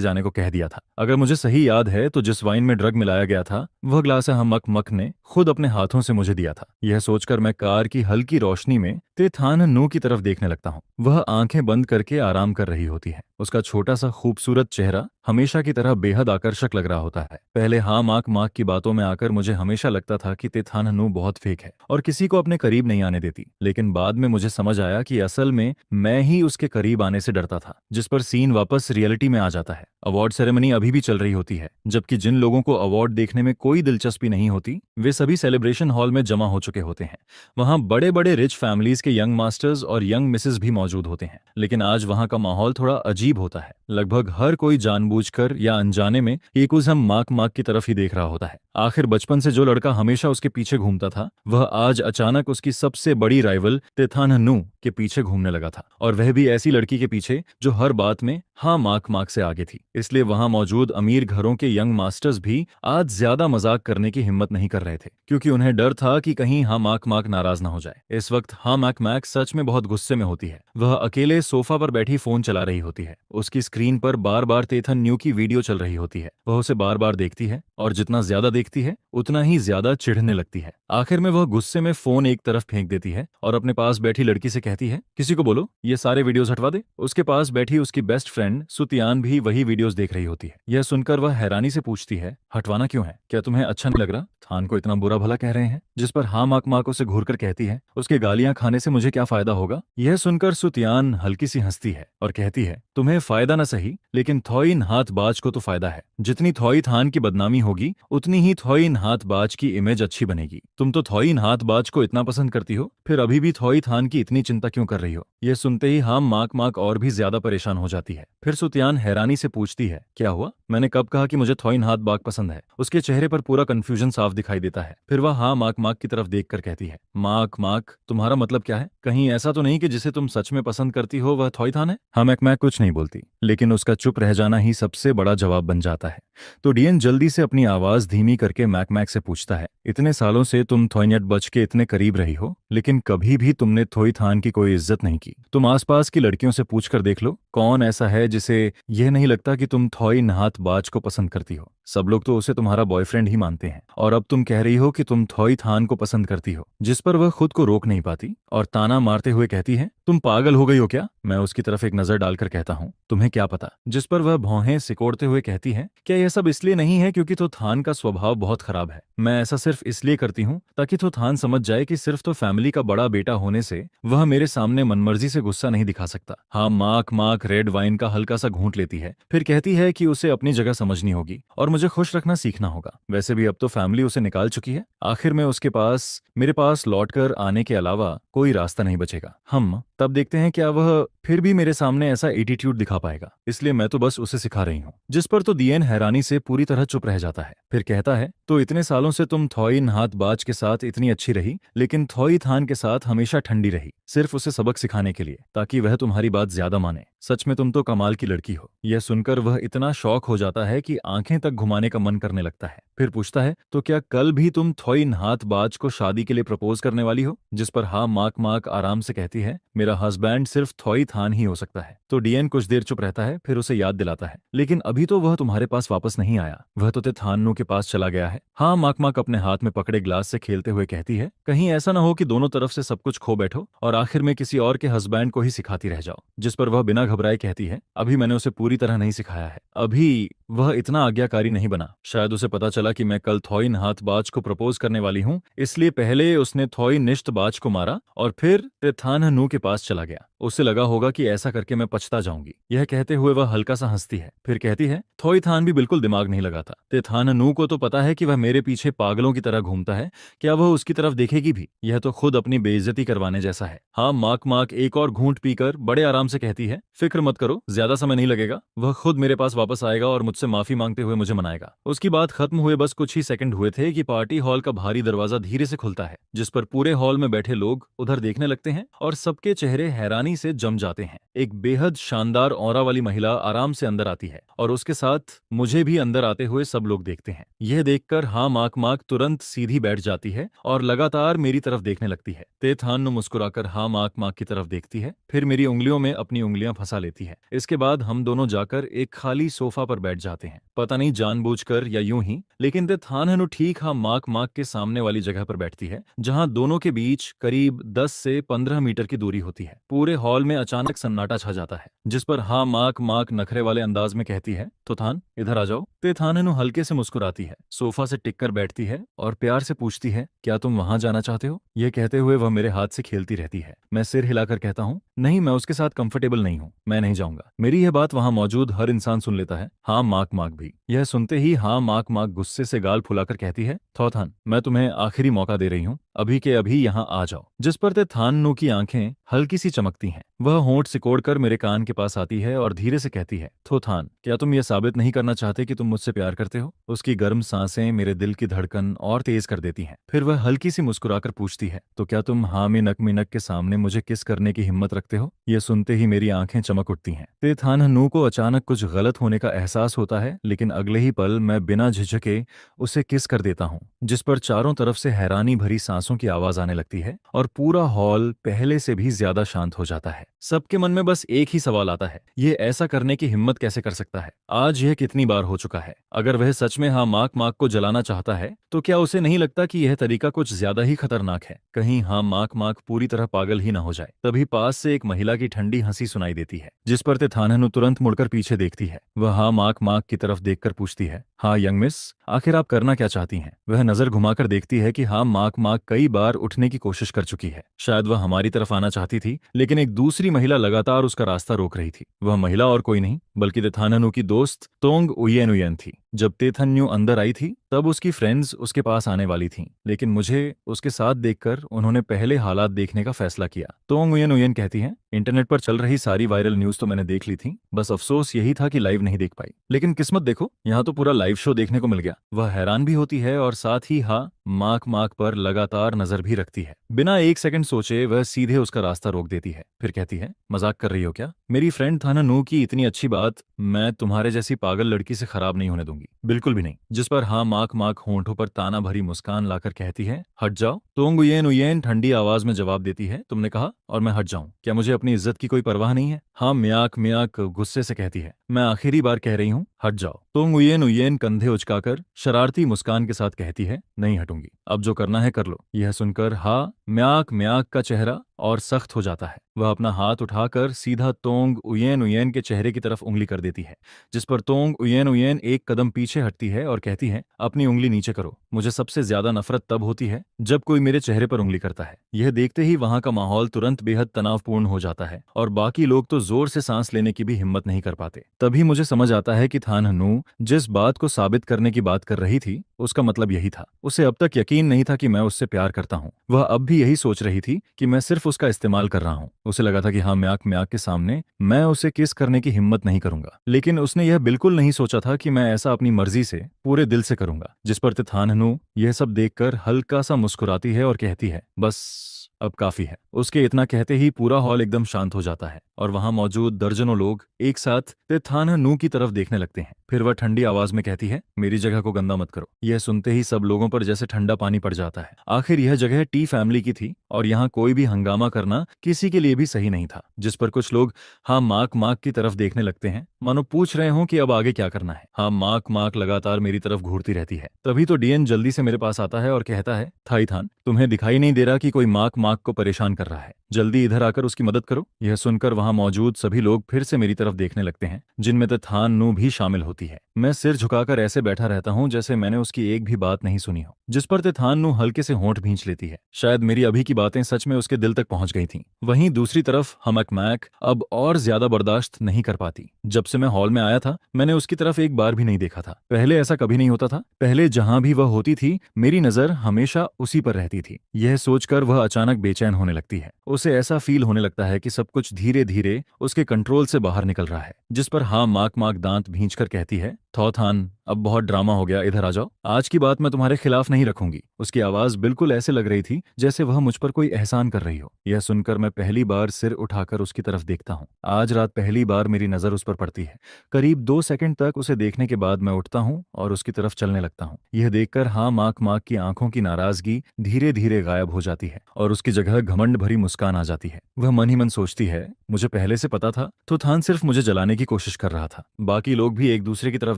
जाने को कह दिया था। अगर मुझे सही याद है तो जिस वाइन में ड्रग मिलाया गया था वह ग्लास मक ने खुद अपने हाथों से मुझे दिया था। यह सोचकर मैं कार की हल्की रोशनी में थान्नू की तरफ देखने लगता हूँ। वह आंखें बंद करके आराम कर रही होती है। उसका छोटा सा खूबसूरत चेहरा हमेशा की तरह बेहद आकर्षक लग रहा होता है। पहले हाँ माक माक की बातों में आकर मुझे हमेशा लगता था कि थान्नू बहुत फेक है और किसी को अपने करीब नहीं आने देती, लेकिन बाद में मुझे समझ आया कि असल में मैं ही उसके करीब आने से डरता था। जिस पर सीन वापस रियलिटी में आ जाता है। अवार्ड सेरेमनी अभी भी चल रही होती है, जबकि जिन लोगों को अवार्ड देखने में कोई दिलचस्पी नहीं होती वे सभी सेलिब्रेशन हॉल में जमा हो चुके होते हैं। वहां बड़े बड़े रिच फैमिलीज के यंग मास्टर्स और यंग मिसेस भी मौजूद होते हैं, लेकिन आज वहां का माहौल थोड़ा अजीब होता है। लगभग हर कोई जानबूझकर या अनजाने में एक उस हम माक माक की तरफ ही देख रहा होता है। आखिर बचपन से जो लड़का हमेशा उसके पीछे घूमता था वह आज अचानक उसकी सबसे बड़ी राइवल थान्नू के पीछे घूमने लगा था, और वह भी ऐसी लड़की के पीछे जो हर बात में हाँ माक माक से आगे थी। इसलिए वहां मौजूद अमीर घरों के यंग मास्टर्स भी आज ज्यादा मजाक करने की हिम्मत नहीं कर रहे थे, क्योंकि उन्हें डर था कि कहीं हाँ माक माक नाराज ना हो जाए। इस वक्त हाँ माक माक सच में बहुत गुस्से में होती है। वह अकेले सोफा पर बैठी फोन चला रही होती है। उसकी स्क्रीन पर बार बार थान्नू की वीडियो चल रही होती है। वह उसे बार बार देखती है और जितना ज्यादा देखती है उतना ही ज्यादा चिढ़ने लगती है। आखिर में वह गुस्से में फोन एक तरफ फेंक देती है और अपने पास बैठी लड़की से कहती है, किसी को बोलो ये सारे वीडियोस हटवा दे। उसके पास बैठी उसकी बेस्ट फ्रेंड सुतियान भी वही वीडियोस देख रही होती है। यह सुनकर वह हैरानी से पूछती है, हटवाना क्यों है? क्या तुम्हें अच्छा नहीं लग रहा? थान को इतना बुरा भला कह रहे हैं। जिस पर हाँ माक माक उसे घूरकर कहती है, उसके गालियां खाने से मुझे क्या फायदा होगा? यह सुनकर सुतियान हल्की सी हंसती है और कहती है, तुम्हें फायदा न सही, लेकिन थॉइन हाथ बाज को तो फायदा है। जितनी थॉई थान की बदनामी होगी उतनी ही थॉइन हाथ बाज की इमेज अच्छी बनेगी। तुम तो थॉइन हाथ बाज को इतना पसंद करती हो, फिर अभी भी थॉई थान की इतनी चिंता क्यों कर रही हो? यह सुनते ही हाम माक माक और भी ज्यादा परेशान हो जाती है। फिर सुतियान हैरानी से पूछती है, क्या हुआ? मैंने कब कहा कि मुझे थॉइन हाथ बाग पसंद है? उसके चेहरे पर पूरा कंफ्यूजन साफ दिखाई देता है। फिर वह हाँ माक माक की तरफ देखकर कहती है, माक माक तुम्हारा मतलब क्या है? कहीं ऐसा तो नहीं कि जिसे तुम सच में पसंद करती हो वह थॉई थान है? हाँ मैक कुछ नहीं बोलती, लेकिन उसका चुप रह जाना ही सबसे बड़ा जवाब बन जाता है। तो डीएन जल्दी से अपनी आवाज धीमी करके मैक से पूछता है, इतने सालों से तुम थॉइनेट बच के इतने करीब रही हो, लेकिन कभी भी तुमने थोई थान की कोई इज्जत नहीं की। तुम आसपास की लड़कियों से पूछ कर देख लो, कौन ऐसा है जिसे यह नहीं लगता कि तुम थॉई नहात बाज को पसंद करती हो? सब लोग तो उसे तुम्हारा बॉयफ्रेंड ही मानते हैं, और अब तुम कह रही हो कि तुम थॉई थान को पसंद करती हो। जिस पर वह खुद को रोक नहीं पाती और ताना मारते हुए कहती है, तुम पागल हो गई हो क्या? मैं उसकी तरफ एक नजर डालकर कहता हूँ, तुम्हें क्या पता? जिस पर वह भौहें सिकोड़ते हुए कहती है, क्या यह सब इसलिए नहीं है क्योंकि तो थान का स्वभाव बहुत खराब है? मैं ऐसा सिर्फ इसलिए करती हूँ ताकि तो थान समझ जाए कि सिर्फ तो फैमिली का बड़ा बेटा होने से वह मेरे सामने मनमर्जी से गुस्सा नहीं दिखा सकता। हाँ माक माक रेड वाइन का हल्का सा घूंट लेती है, फिर कहती है कि उसे अपनी जगह समझनी होगी और मुझे खुश रखना सीखना होगा। वैसे भी अब तो फैमिली उसे निकाल चुकी है। आखिर में उसके पास मेरे पास लौटकर आने के अलावा कोई रास्ता नहीं बचेगा। हम तब देखते हैं क्या वह फिर भी मेरे सामने ऐसा एटीट्यूड दिखा पाएगा। इसलिए मैं तो बस उसे सिखा रही हूँ। जिस पर तो दिएन हैरानी से पूरी तरह चुप रह जाता है। फिर कहता है, तो इतने सालों से तुम थॉइन हाथ बाज के साथ इतनी अच्छी रही, लेकिन थॉई थान के साथ हमेशा ठंडी रही, सिर्फ उसे सबक सिखाने के लिए, ताकि वह तुम्हारी बात ज्यादा माने। सच में तुम तो कमाल की लड़की हो। यह सुनकर वह इतना शॉक हो जाता है कि आंखें तक घुमाने का मन करने लगता है। फिर पूछता है, तो क्या कल भी तुम थॉइन हाथ बाज को शादी के लिए प्रपोज करने वाली हो? जिस पर हाँ माक माक आराम से कहती है, मेरा हस्बैंड सिर्फ थॉई थान ही हो सकता है। तो डीएन कुछ देर चुप रहता है, फिर उसे याद दिलाता है, लेकिन अभी तो वह तुम्हारे पास वापस नहीं आया, वह तो थान्नू के पास चला गया है। हाँ माक माक अपने हाथ में पकड़े ग्लास से खेलते हुए कहती है, कहीं ऐसा ना हो कि दोनों तरफ से सब कुछ खो बैठो और आखिर में किसी और के हस्बैंड को ही सिखाती रह जाओ। जिस पर वह बिना घबराए कहती है, अभी मैंने उसे पूरी तरह नहीं सिखाया है, अभी वह इतना आज्ञाकारी नहीं बना। शायद उसे पता चला कि मैं कल थॉई नहातबाज को प्रपोज करने वाली हूँ, इसलिए पहले उसने थॉई निश्तबाज को मारा और फिर तेथानहनु के पास चला गया। उसे लगा होगा कि ऐसा करके मैं पछता जाऊंगी। यह कहते हुए वह हल्का सा हंसती है, फिर कहती है, थॉई थान भी बिल्कुल दिमाग नहीं लगाता। तेथानहनु को तो पता है कि वह मेरे पीछे पागलों की तरह घूमता है, क्या वह उसकी तरफ देखेगी भी? यह तो खुद अपनी बेइज्जती करवाने जैसा है। हाँ, माक माक एक और घूंट पीकर बड़े आराम से कहती है, फिक्र मत करो, ज्यादा समय नहीं लगेगा। वह खुद मेरे पास वापस आएगा और मुझसे माफी मांगते हुए मुझे मनाएगा। उसकी बात खत्म हुए बस कुछ ही सेकंड हुए थे कि पार्टी हॉल का भारी दरवाजा धीरे से खुलता है, जिस पर पूरे हॉल में बैठे लोग उधर देखने लगते हैं और सबके चेहरे हैरानी से जम जाते हैं। एक बेहद शानदार ऑरा वाली महिला आराम से अंदर आती है और उसके साथ मुझे भी अंदर आते हुए सब लोग देखते हैं। यह देखकर हाँ माक माक तुरंत सीधी बैठ जाती है और लगातार मेरी तरफ देखने लगती है। तेथान्नु मुस्कुराकर हाँ माक माक की तरफ देखती है, फिर मेरी उंगलियों में अपनी उंगलियां फंसा लेती है। इसके बाद हम दोनों जाकर एक खाली सोफा पर बैठ जाते हैं, पता नहीं जानबूझकर या यूं ही, लेकिन तेथान्नु ठीक हाँ माक माक के सामने वाली जगह पर बैठती है, जहां दोनों के बीच करीब 10 से 15 मीटर की दूरी होती है। पूरे हॉल में अचानक सन्नाटा छा जाता है, जिस पर हाँ माक माक नखरे वाले अंदाज में कहती है, तो थान इधर आ जाओ। तेथान्नु हल्के से मुस्कुराती है, सोफा से टिककर बैठती है और प्यार से पूछती है, क्या तुम वहां जाना चाहते हो? यह कहते हुए वह मेरे हाथ से खेलती रहती है। मैं सिर हिलाकर कहता हूँ, नहीं, मैं उसके साथ कंफर्टेबल नहीं हूँ, मैं नहीं जाऊंगा। मेरी यह बात वहां मौजूद हर इंसान सुन लेता है, हाँ माक माक भी। यह सुनते ही हाँ माक माक गुस्से से गाल फुलाकर कहती है, थॉथान मैं तुम्हें आखिरी मौका दे रही हूँ, अभी के अभी यहाँ आ जाओ। जिस पर तेथान्नु की आंखें हल्की सी चमकती हैं। वह होंठ सिकोड़कर मेरे कान के पास आती है और धीरे से कहती है, थोथान क्या तुम यह साबित नहीं करना चाहते कि तुम मुझसे प्यार करते हो? उसकी गर्म सांसें मेरे दिल की धड़कन और तेज कर देती हैं। फिर वह हल्की सी मुस्कुराकर पूछती है, तो क्या तुम हाँ में नक के सामने मुझे किस करने की हिम्मत रखते हो? यह सुनते ही मेरी आंखें चमक उठती हैं। तेथान्नु को अचानक कुछ गलत होने का एहसास होता है, लेकिन अगले ही पल मैं बिना झिझके उसे किस कर देता हूँ, जिस पर चारों तरफ से हैरानी भरी सांसों की आवाज आने लगती है और पूरा हॉल पहले से भी ज्यादा शांत हो जाता है। सबके मन में बस एक ही सवाल आता है, ये ऐसा करने की हिम्मत कैसे कर सकता है? आज यह कितनी बार हो चुका है? अगर वह सच में हाँ माक माक को जलाना चाहता है, तो क्या उसे नहीं लगता कि यह तरीका कुछ ज्यादा ही खतरनाक है? कहीं हाँ माक माक पूरी तरह पागल ही ना हो जाए। तभी पास से एक महिला की ठंडी हंसी सुनाई देती है, जिस पर तेथान्नु तुरंत मुड़कर पीछे देखती है। वह हाँ माक माक की तरफ देखकर पूछती है, हाँ यंग मिस, आखिर आप करना क्या चाहती हैं? वह नजर घुमाकर देखती है कि हाँ माक माक कई बार उठने की कोशिश कर चुकी है। शायद वह हमारी तरफ आना चाहती थी, लेकिन एक दूसरी महिला लगातार उसका रास्ता रोक रही थी। वह महिला और कोई नहीं बल्कि तेथान्नु की दोस्त तोंग उयेन उयेन थी। जब तेथान्नु अंदर आई थी तब उसकी फ्रेंड्स उसके पास आने वाली थीं, लेकिन मुझे उसके साथ देखकर उन्होंने पहले हालात देखने का फैसला किया। तोंग उयेन उयेन कहती हैं, इंटरनेट पर चल रही सारी वायरल न्यूज तो मैंने देख ली थी, बस अफसोस यही था कि लाइव नहीं देख पाई। लेकिन किस्मत देखो, यहाँ तो पूरा लाइव शो देखने को मिल गया। वह हैरान भी होती है और साथ ही हाँ माक माक पर लगातार नजर भी रखती है। बिना एक सेकंड सोचे वह सीधे उसका रास्ता रोक देती है, फिर कहती है, मजाक कर रही हो क्या? मेरी फ्रेंड थान्नु की इतनी अच्छी बात मैं तुम्हारे जैसी पागल लड़की से खराब नहीं होने दूंगी, बिल्कुल भी नहीं। जिस पर हाँ माक माक होंठों पर ताना भरी मुस्कान लाकर कहती है, हट जाओ। तोंग उयेन उयेन ठंडी आवाज में जवाब देती है, तुमने कहा और मैं हट जाऊं? क्या मुझे अपनी इज्जत की कोई परवाह नहीं है? हाँ म्याक म्याक गुस्से से कहती है, मैं आखिरी बार कह रही हूँ, हट जाओ। तोंग उयेन उयेन कंधे उचकाकर शरारती मुस्कान के साथ कहती है, नहीं हटूंगी, अब जो करना है कर लो। यह सुनकर हाँ म्याक म्याक का चेहरा और सख्त हो जाता है। वह अपना हाथ उठाकर सीधा तोंग उयेन उयेन के चेहरे की तरफ उंगली कर देती है, जिस पर तोंग उयेन उयेन एक कदम पीछे हटती है और कहती है, अपनी उंगली नीचे करो। मुझे सबसे ज्यादा नफरत तब होती है जब कोई मेरे चेहरे पर उंगली करता है। यह देखते ही वहां का माहौल तुरंत बेहद तनावपूर्ण हो जाता है और बाकी लोग तो जोर से सांस लेने की भी हिम्मत नहीं कर पाते। तभी मुझे समझ आता है कि थान्नु जिस बात को साबित करने की बात कर रही थी उसका मतलब यही था। उसे अब तक यकीन नहीं था कि मैं उससे प्यार करता हूँ। वह अब भी यही सोच रही थी कि मैं सिर्फ उसका इस्तेमाल कर रहा हूँ। उसे लगा था कि हाँ म्याक म्याक के सामने मैं उसे किस करने की हिम्मत नहीं करूंगा, लेकिन उसने यह बिल्कुल नहीं सोचा था कि मैं ऐसा अपनी मर्जी से पूरे दिल से करूंगा। जिस पर तेथान्नु यह सब देखकर हल्का सा मुस्कुराती है और कहती है, बस अब काफी है। उसके इतना कहते ही पूरा हॉल एकदम शांत हो जाता है और वहां मौजूद दर्जनों लोग एक साथ तेथान्नु की तरफ देखने लगते हैं। फिर वह ठंडी आवाज में कहती है, मेरी जगह को गंदा मत करो। यह सुनते ही सब लोगों पर जैसे ठंडा पानी पड़ जाता है। आखिर यह जगह टी फैमिली की थी और यहाँ कोई भी हंगामा करना किसी के लिए भी सही नहीं था। जिस पर कुछ लोग हाँ माक माक की तरफ देखने लगते हैं, मानो पूछ रहे हों कि अब आगे क्या करना है। हाँ माक माक लगातार मेरी तरफ घूरती रहती है। तभी तो डीएन जल्दी से मेरे पास आता है और कहता है, थाई थान तुम्हें दिखाई नहीं दे रहा कि कोई माक माक को परेशान कर रहा है, जल्दी इधर आकर उसकी मदद करो। यह सुनकर वहां वहां मौजूद सभी लोग फिर से मेरी तरफ देखने लगते हैं, जिनमें तेथान नू भी शामिल होती है। मैं सिर झुकाकर ऐसे बैठा रहता हूँ जैसे मैंने उसकी एक भी बात नहीं सुनी हो, जिस पर तेथान नू हल्के से होंठ भींच लेती है। शायद मेरी अभी की बातें सच में उसके दिल तक पहुंच गई थीं। वहीं दूसरी तरफ हमकमैक अब और ज्यादा बर्दाश्त नहीं कर पाती। जब से मैं हॉल में आया था, मैंने उसकी तरफ एक बार भी नहीं देखा था। पहले ऐसा कभी नहीं होता था। पहले जहां भी वह होती थी, मेरी नजर हमेशा उसी पर रहती थी। यह सोचकर वह अचानक बेचैन होने लगती है। उसे ऐसा फील होने लगता है कि सब कुछ धीरे धीरे उसके कंट्रोल से बाहर निकल रहा है। जिस पर हाँ माक माक दांत भींचकर कहती है, थॉथान, अब बहुत ड्रामा हो गया, इधर आ जाओ। आज की बात मैं तुम्हारे खिलाफ नहीं रखूंगी। उसकी आवाज बिल्कुल ऐसे लग रही थी जैसे वह मुझ पर कोई एहसान कर रही हो। यह सुनकर मैं पहली बार सिर उठाकर उसकी तरफ देखता हूँ। आज रात पहली बार मेरी नजर उस पर पड़ती है। करीब 2 सेकंड तक उसे देखने के बाद मैं उठता हूँ और उसकी तरफ चलने लगता हूँ। यह देखकर हाँ माक माक की आंखों की नाराजगी धीरे धीरे गायब हो जाती है और उसकी जगह घमंड भरी मुस्कान आ जाती है। वह मन ही मन सोचती है, मुझे पहले से पता था, तो थान सिर्फ मुझे जलाने की कोशिश कर रहा था। बाकी लोग भी एक दूसरे की तरफ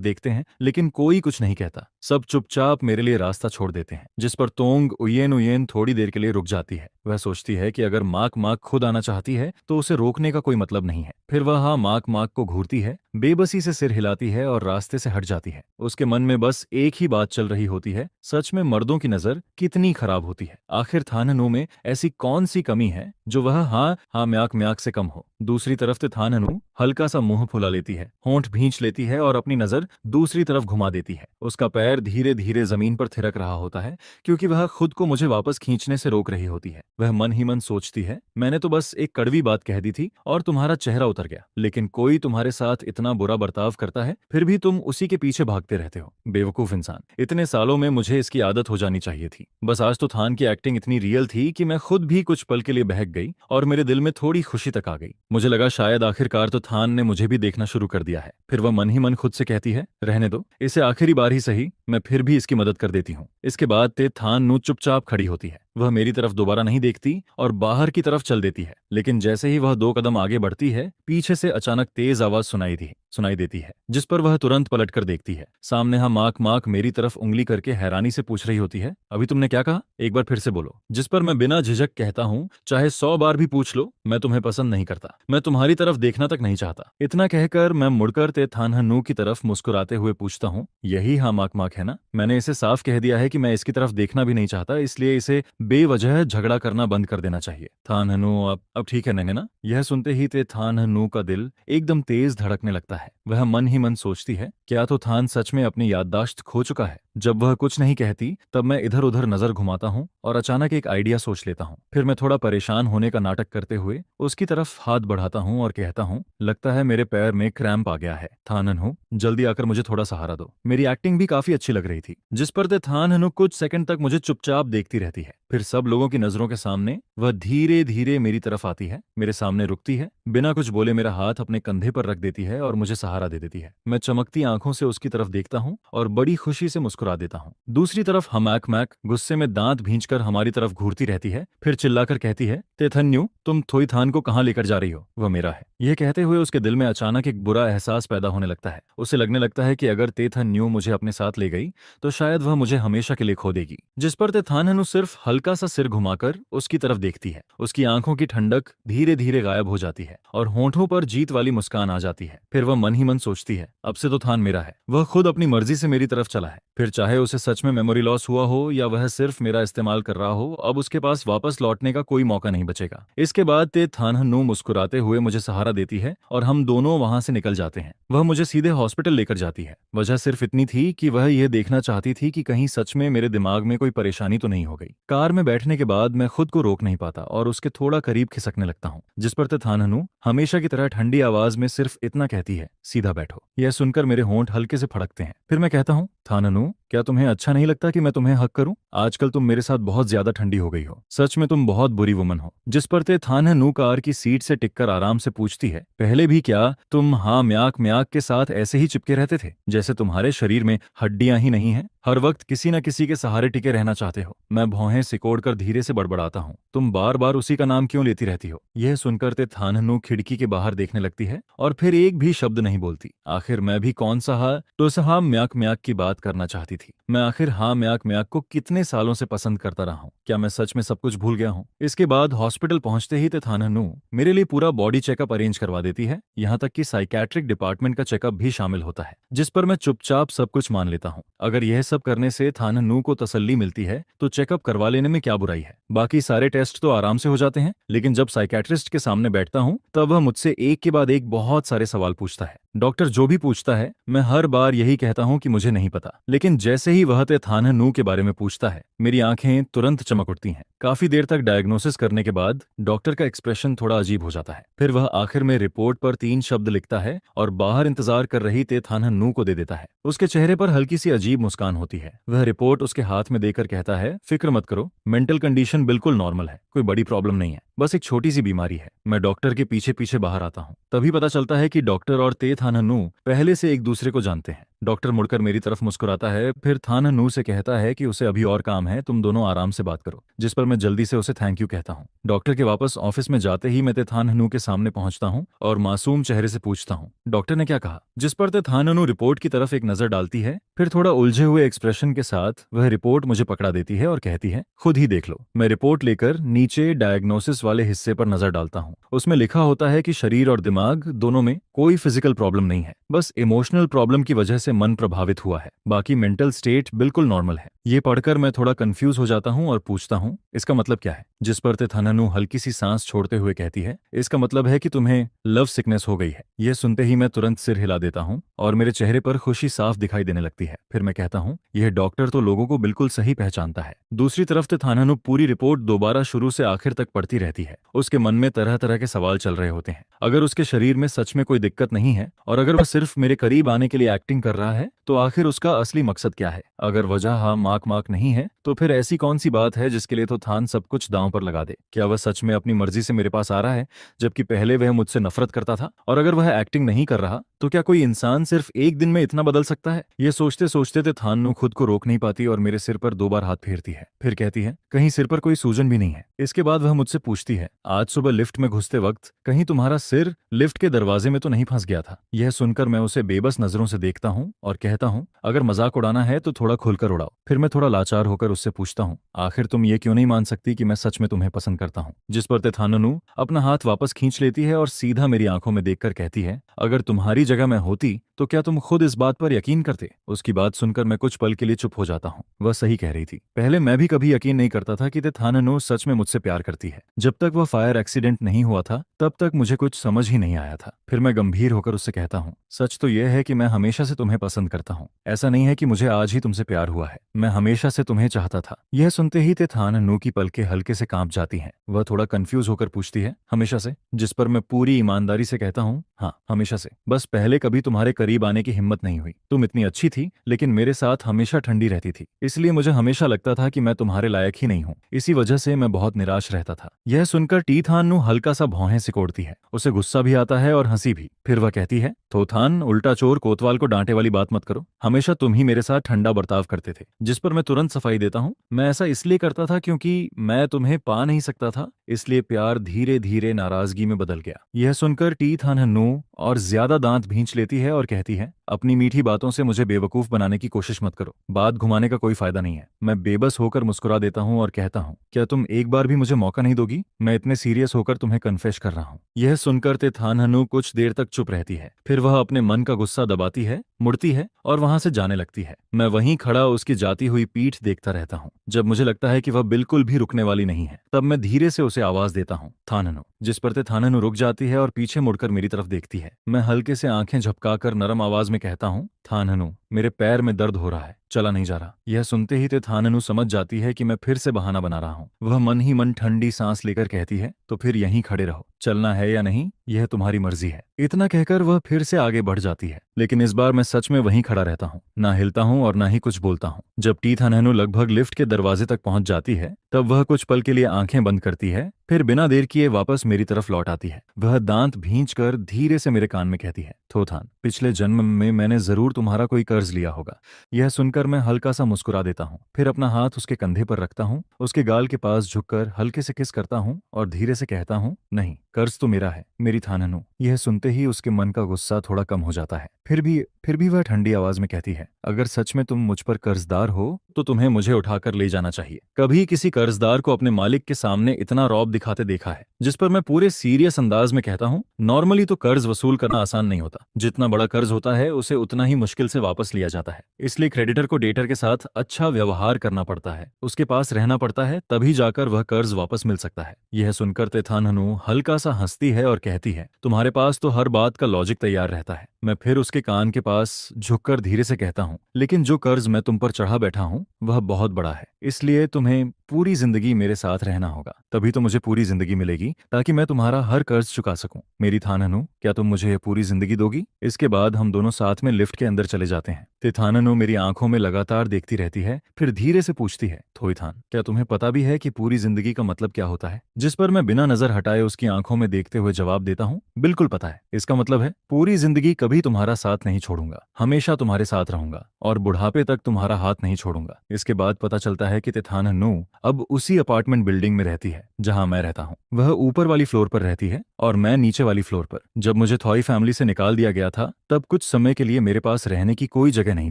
देखते हैं, लेकिन कोई कुछ नहीं कहता। सब चुपचाप मेरे लिए रास्ता छोड़ देते हैं। जिस पर तोंग उयेन उयेन थोड़ी देर के लिए रुक जाती है। वह सोचती है कि अगर माक माक खुद आना चाहती है तो उसे रोकने का कोई मतलब नहीं है। फिर वह हाँ माक माक को घूरती है, बेबसी से सिर हिलाती है और रास्ते से हट जाती है। उसके मन में बस एक ही बात चल रही होती है, सच में मर्दों की नजर कितनी खराब होती है। आखिर थाननू में ऐसी कौन सी कमी है जो वह हाँ म्याक म्याक से कम हो। दूसरी तरफ से थाननू हल्का सा मुंह फुला लेती है, होंठ भींच लेती है और अपनी नजर दूसरी तरफ घुमा देती है। उसका पैर धीरे धीरे जमीन पर थिरक रहा होता है, क्योंकि वह खुद को मुझे वापस खींचने से रोक रही होती है। वह मन ही मन सोचती है, मैंने तो बस एक कड़वी बात कह दी थी और तुम्हारा चेहरा उतर गया, लेकिन कोई तुम्हारे साथ इतना बुरा बर्ताव करता है, फिर भी तुम उसी के पीछे भागते रहते हो। बेवकूफ इंसान। इतने सालों में मुझे इसकी आदत हो जानी चाहिए थी। बस आज तो थान की एक्टिंग इतनी रियल थी कि मैं खुद भी कुछ पल के लिए बहक गई और मेरे दिल में थोड़ी खुशी तक आ गई। मुझे लगा शायद आखिरकार तो थान ने मुझे भी देखना शुरू कर दिया है। फिर वह मन ही मन खुद से कहती है, रहने दो, इसे आखिरी बार ही सही, मैं फिर भी इसकी मदद कर देती हूँ। इसके बाद ते थान नू चुपचाप खड़ी होती है। वह मेरी तरफ दोबारा नहीं देखती और बाहर की तरफ चल देती है। लेकिन जैसे ही वह 2 कदम आगे बढ़ती है, पीछे से अचानक तेज आवाज सुनाई देती है, जिस पर वह तुरंत पलट कर देखती है। सामने हाँ माक माक मेरी तरफ उंगली करके हैरानी से पूछ रही होती है, अभी तुमने क्या कहा, एक बार फिर से बोलो। जिस पर मैं बिना झिझक कहता हूँ, चाहे 100 बार भी पूछ लो, मैं तुम्हें पसंद नहीं करता, मैं तुम्हारी तरफ देखना तक नहीं चाहता। इतना कहकर मैं मुड़कर ते थानहनू की तरफ मुस्कुराते हुए पूछता हूँ, यही हाँ माक माक है ना? मैंने इसे साफ कह दिया है कि मैं इसकी तरफ देखना भी नहीं चाहता, इसलिए इसे बेवजह झगड़ा करना बंद कर देना चाहिए। थानहनू, अब ठीक है नैना? यह सुनते ही ते थानहनू का दिल एकदम तेज धड़कने लगता है। वह मन ही मन सोचती है, क्या तो थान सच में अपनी याददाश्त खो चुका है? जब वह कुछ नहीं कहती, तब मैं इधर उधर नजर घुमाता हूँ और अचानक एक आइडिया सोच लेता हूँ। फिर मैं थोड़ा परेशान होने का नाटक करते हुए उसकी तरफ हाथ बढ़ाता हूँ और कहता हूँ, लगता है मेरे पैर में क्रैम्प आ गया है। थानहनू, जल्दी आकर मुझे थोड़ा सहारा दो। मेरी एक्टिंग भी काफी अच्छी लग रही थी। जिस पर ते थानहनू कुछ सेकंड तक मुझे चुपचाप देखती रहती है। फिर सब लोगों की नजरों के सामने वह धीरे धीरे मेरी तरफ आती है, मेरे सामने रुकती है, बिना कुछ बोले मेरा हाथ अपने कंधे पर रख देती है और मुझे सहारा दे देती है। मैं चमकती आंखों से उसकी तरफ देखता हूँ और बड़ी खुशी से मुस्कुरा देता हूँ। दूसरी तरफ हमैक मैक गुस्से में दांत भींचकर हमारी तरफ घूरती रहती है, फिर चिल्लाकर कहती है, तेथन्यू, तुम थोईथान को कहाँ लेकर जा रही हो? वह मेरा है। यह कहते हुए उसके दिल में अचानक एक बुरा एहसास पैदा होने लगता है। उसे लगने लगता है कि अगर तेथन्यू मुझे अपने साथ ले गई तो शायद वह मुझे हमेशा के लिए खो देगी। जिस पर तेथानहनू सिर्फ हल्का सा सिर घुमाकर उसकी तरफ देखती है। उसकी आंखों की ठंडक धीरे धीरे गायब हो जाती है और होंठों पर जीत वाली मुस्कान आ जाती है। फिर वह मन ही मन सोचती है, अब से तो थान मेरा है। वह खुद अपनी मर्जी से मेरी तरफ चला है। फिर चाहे उसे सच में मेमोरी लॉस हुआ हो या वह सिर्फ मेरा इस्तेमाल कर रहा हो, अब उसके पास वापस लौटने का कोई मौका नहीं बचेगा। इसके बाद ते थानहनू मुस्कुराते हुए मुझे सहारा देती है और हम दोनों वहां से निकल जाते हैं। वह मुझे सीधे हॉस्पिटल लेकर जाती है। वजह सिर्फ इतनी थी कि वह यह देखना चाहती थी कि कहीं सच में मेरे दिमाग में कोई परेशानी तो नहीं हो गई। कार में बैठने के बाद मैं खुद को रोक नहीं पाता और उसके थोड़ा करीब खिसकने लगता हूँ। जिस पर ते थानहनू हमेशा की तरह ठंडी आवाज में सिर्फ इतना कहती है, सीधा बैठो। यह सुनकर मेरे होंठ हल्के से फड़कते हैं। फिर मैं कहता हूँ, थानहनू, क्या तुम्हें अच्छा नहीं लगता कि मैं तुम्हें हक करूं? आजकल तुम मेरे साथ बहुत ज्यादा ठंडी हो गई हो। सच में तुम बहुत बुरी वुमन हो। जिस पर ते थानहनू कार की सीट से टिककर आराम से पूछती है, पहले भी क्या तुम हाँ म्याक म्याक के साथ ऐसे ही चिपके रहते थे, जैसे तुम्हारे शरीर में हड्डियां ही नहीं हैं? हर वक्त किसी न किसी के सहारे टिके रहना चाहते हो। मैं भौहें सिकोड़कर धीरे से बड़बड़ाता हूँ, तुम बार बार उसी का नाम क्यों लेती रहती हो? यह सुनकर ते थानहनू खिड़की के बाहर देखने लगती है और फिर एक भी शब्द नहीं बोलती। आखिर मैं भी कौन सा तो म्याक म्याक की बात बात करना चाहती थी। मैं आखिर हाँ म्याक म्याक को कितने सालों से पसंद करता रहा हूँ। क्या मैं सच में सब कुछ भूल गया हूँ? इसके बाद हॉस्पिटल पहुंचते ही तेथाननु मेरे लिए पूरा बॉडी चेकअप अरेंज करवा देती है। यहाँ तक कि साइकेट्रिक डिपार्टमेंट का चेकअप भी शामिल होता है, जिस पर मैं चुपचाप सब कुछ मान लेता हूँ। अगर यह सब करने से थाननु को तसल्ली मिलती है तो चेकअप करवा लेने में क्या बुराई है। बाकी सारे टेस्ट तो आराम से हो जाते हैं, लेकिन जब साइकेट्रिस्ट के सामने बैठता हूँ तब वह मुझसे एक के बाद एक बहुत सारे सवाल पूछता है। डॉक्टर जो भी पूछता है मैं हर बार यही कहता हूँ कि मुझे नहीं पता, लेकिन जैसे ही वह तेथाननु के बारे में पूछता है मेरी आंखें तुरंत चमक उठती हैं। काफी देर तक डायग्नोसिस करने के बाद डॉक्टर का एक्सप्रेशन थोड़ा अजीब हो जाता है। फिर वह आखिर में रिपोर्ट पर 3 शब्द लिखता है और बाहर इंतजार कर रही तेथाननु को दे देता है। उसके चेहरे पर हल्की सी अजीब मुस्कान होती है। वह रिपोर्ट उसके हाथ में देकर कहता है, फिक्र मत करो, मेंटल कंडीशन बिल्कुल नॉर्मल है, कोई बड़ी प्रॉब्लम नहीं है, बस एक छोटी सी बीमारी है। मैं डॉक्टर के पीछे पीछे बाहर आता हूँ। तभी पता चलता है कि डॉक्टर और तेथाननु पहले से एक दूसरे को जानते हैं। डॉक्टर मुड़कर मेरी तरफ मुस्कुराता है, फिर थाननु से कहता है कि उसे अभी और काम है, तुम दोनों आराम से बात करो, जिस पर मैं जल्दी से उसे थैंक यू कहता हूँ। डॉक्टर के वापस ऑफिस में जाते ही मैं तेथाननु के सामने पहुंचता हूँ और मासूम चेहरे से पूछता हूँ, डॉक्टर ने क्या कहा? जिस पर तेथाननु रिपोर्ट की तरफ एक नजर डालती है, फिर थोड़ा उलझे हुए एक्सप्रेशन के साथ वह रिपोर्ट मुझे पकड़ा देती है और कहती है, खुद ही देख लो। मैं रिपोर्ट लेकर नीचे डायग्नोसिस वाले हिस्से पर नजर डालता हूँ। उसमें लिखा होता है कि शरीर और दिमाग दोनों में कोई फिजिकल प्रॉब्लम नहीं है, बस इमोशनल प्रॉब्लम की वजह से मन प्रभावित हुआ है, बाकी मेंटल स्टेट बिल्कुल नॉर्मल है। ये पढ़कर मैं थोड़ा कंफ्यूज हो जाता हूँ और पूछता हूँ, इसका मतलब क्या है? जिस पर तेथाननु हल्की सी सांस छोड़ते हुए कहती है, इसका मतलब है कि तुम्हें लव सिकनेस हो गई है। यह सुनते ही मैं तुरंत सिर हिला देता हूँ और मेरे चेहरे पर खुशी साफ दिखाई देने लगती है। फिर मैं कहता हूँ, यह डॉक्टर तो लोगों को बिल्कुल सही पहचानता है। दूसरी तरफ तेथाननु पूरी रिपोर्ट दोबारा शुरू से आखिर तक पढ़ती रहती है। उसके मन में तरह तरह के सवाल चल रहे होते हैं। अगर उसके शरीर में सच में कोई दिक्कत नहीं है और अगर वह सिर्फ मेरे करीब आने के लिए एक्टिंग कर रहा है तो आखिर उसका असली मकसद क्या है? अगर वजह हाँ माक माक नहीं है तो फिर ऐसी कौन सी बात है जिसके लिए तो थान सब कुछ दांव पर लगा दे? क्या वह सच में अपनी मर्जी से मेरे पास आ रहा है जबकि पहले वह मुझसे नफरत करता था? और अगर वह एक्टिंग नहीं कर रहा तो क्या कोई इंसान सिर्फ एक दिन में इतना बदल सकता है? ये सोचते सोचते तेथाननु खुद को रोक नहीं पाती और मेरे सिर पर 2 बार हाथ फेरती है। फिर कहती है, कहीं सिर पर कोई सूजन भी नहीं है? इसके बाद वह मुझसे पूछती है, आज सुबह लिफ्ट में घुसते वक्त कहीं तुम्हारा सिर लिफ्ट के दरवाजे में तो नहीं फंस गया था? यह सुनकर मैं उसे बेबस नजरों से देखता हूँ और कहता हूँ, अगर मजाक उड़ाना है तो थोड़ा खुलकर उड़ाओ। फिर मैं थोड़ा लाचार होकर उससे पूछता हूँ, आखिर तुम ये क्यों नहीं मान सकती कि मैं सच में तुम्हें पसंद करता हूँ? जिस पर तेथाननु अपना हाथ वापस खींच लेती है और सीधा मेरी आंखों में देखकर कहती है, अगर तुम्हारी जगह मैं होती तो क्या तुम खुद इस बात पर यकीन करते? उसकी बात सुनकर मैं कुछ पल के लिए चुप हो जाता हूँ। वह सही कह रही थी। पहले मैं भी कभी यकीन नहीं करता था कि तेथाननु सच में मुझसे प्यार करती है। जब तक वह फायर एक्सीडेंट नहीं हुआ था तब तक मुझे कुछ समझ ही नहीं आया था। फिर मैं गंभीर होकर उससे कहता हूँ, सच तो यह है कि मैं हमेशा से तुम्हें पसंद करता हूँ। ऐसा नहीं है कि मुझे आज ही तुमसे प्यार हुआ है, मैं हमेशा से तुम्हें चाहता था। यह सुनते ही तेथाननु की पलकें हल्के से कांप जाती हैं। वह थोड़ा कंफ्यूज होकर पूछती है, हमेशा से? जिस पर मैं पूरी ईमानदारी से कहता हूँ, हाँ हमेशा से, बस पहले कभी तुम्हारे करीब आने की हिम्मत नहीं हुई। तुम इतनी अच्छी थी लेकिन मेरे साथ हमेशा ठंडी रहती थी, इसलिए मुझे हमेशा लगता था कि मैं तुम्हारे लायक ही नहीं हूँ। इसी वजह से मैं बहुत निराश रहता था। यह सुनकर टीथाननु हल्का सा भौहें सिकोड़ती है। उसे गुस्सा भी आता है और हंसी भी। फिर वह कहती है, थोथान, उल्टा चोर कोतवाल को डांटे वाली बात मत करो, हमेशा तुम ही मेरे साथ ठंडा बर्ताव करते थे। जिस पर मैं तुरंत सफाई देता हूँ, मैं ऐसा इसलिए करता था क्योंकि मैं तुम्हें पा नहीं सकता था, इसलिए प्यार धीरे धीरे नाराजगी में बदल गया। यह सुनकर टीथाननु और ज्यादा दांत भींच लेती है और कहती है, अपनी मीठी बातों से मुझे बेवकूफ बनाने की कोशिश मत करो, बात घुमाने का कोई फायदा नहीं है। मैं बेबस होकर मुस्कुरा देता हूँ और कहता हूँ, क्या तुम एक बार भी मुझे मौका नहीं दोगी? मैं इतने सीरियस होकर तुम्हें कन्फेस कर रहा हूँ। यह सुनकर तेथाननु कुछ देर तक चुप रहती है। फिर वह अपने मन का गुस्सा दबाती है, मुड़ती है और वहां से जाने लगती है। मैं वहीं खड़ा उसकी जाती हुई पीठ देखता रहता हूँ। जब मुझे लगता है कि वह बिल्कुल भी रुकने वाली नहीं है तब मैं धीरे से उसे आवाज देता हूँ, थाननु। जिस पर तेथाननु रुक जाती है और पीछे मुड़कर मेरी तरफ देखती है। मैं हल्के से आंखें झपकाकर नरम आवाज में कहता हूँ, थाननु, मेरे पैर में दर्द हो रहा है, चला नहीं जा रहा। यह सुनते ही तेथाननु समझ जाती है कि मैं फिर से बहाना बना रहा हूँ। वह मन ही मन ठंडी सांस लेकर कहती है, तो फिर यहीं खड़े रहो, चलना है या नहीं यह तुम्हारी मर्जी है। इतना कहकर वह फिर से आगे बढ़ जाती है, लेकिन इस बार मैं सच में वहीं खड़ा रहता हूँ, ना हिलता हूँ और ना ही कुछ बोलता हूँ। जब टीथाननु लगभग लिफ्ट के दरवाजे तक पहुंच जाती है तब वह कुछ पल के लिए आंखें बंद करती है, फिर बिना देर किए वापस मेरी तरफ लौट आती है। वह दांत भींचकर धीरे से मेरे कान में कहती है, थोथान, पिछले जन्म में मैंने जरूर तुम्हारा कोई कर्ज लिया होगा। यह सुनकर कर मैं हल्का सा मुस्कुरा देता हूँ, फिर अपना हाथ उसके कंधे पर रखता हूँ, उसके गाल के पास झुककर हल्के से किस करता हूँ और धीरे से कहता हूँ, नहीं, कर्ज तो मेरा है मेरी थाननू। यह सुनते ही उसके मन का गुस्सा थोड़ा कम हो जाता है। फिर भी वह ठंडी आवाज में कहती है, अगर सच में तुम मुझ पर कर्जदार हो तो तुम्हें मुझे उठाकर ले जाना चाहिए। कभी किसी कर्जदार को अपने मालिक के सामने इतना रौब दिखाते देखा है? जिस पर मैं पूरे सीरियस अंदाज में कहता हूँ, नॉर्मली तो कर्ज वसूल करना आसान नहीं होता। जितना बड़ा कर्ज होता है उसे उतना ही मुश्किल से वापस लिया जाता है। इसलिए क्रेडिटर को डेटर के साथ अच्छा व्यवहार करना पड़ता है, उसके पास रहना पड़ता है, तभी जाकर वह कर्ज वापस मिल सकता है। यह सुनकर तेथानहनु हल्का सा हंसती है और कहती है, तुम्हारे पास तो हर बात का लॉजिक तैयार रहता है। मैं फिर उसके कान के पास झुककर धीरे से कहता हूँ, लेकिन जो कर्ज मैं तुम पर चढ़ा बैठा हूँ वह बहुत बड़ा है, इसलिए तुम्हें पूरी जिंदगी मेरे साथ रहना होगा। तभी तो मुझे पूरी जिंदगी मिलेगी ताकि मैं तुम्हारा हर कर्ज चुका सकूं। मेरी थाननू, क्या तुम मुझे पूरी जिंदगी दोगी? इसके बाद हम दोनों साथ में लिफ्ट के अंदर चले जाते हैं। तेथाननू मेरी आंखों में लगातार देखती रहती है, फिर धीरे से पूछती है, थोईथान, क्या तुम्हें पता भी है कि पूरी जिंदगी का मतलब क्या होता है? जिस पर मैं बिना नजर हटाए उसकी आंखों में देखते हुए जवाब देता हूँ, बिल्कुल पता है। इसका मतलब है पूरी जिंदगी कभी तुम्हारा साथ नहीं छोड़ूंगा, हमेशा तुम्हारे साथ रहूंगा और बुढ़ापे तक तुम्हारा हाथ नहीं छोड़ूंगा। इसके बाद पता चलता है कि तेथाननू अब उसी अपार्टमेंट बिल्डिंग में रहती है जहां मैं रहता हूं। वह ऊपर वाली फ्लोर पर रहती है और मैं नीचे वाली फ्लोर पर। जब मुझे थॉई फैमिली से निकाल दिया गया था तब कुछ समय के लिए मेरे पास रहने की कोई जगह नहीं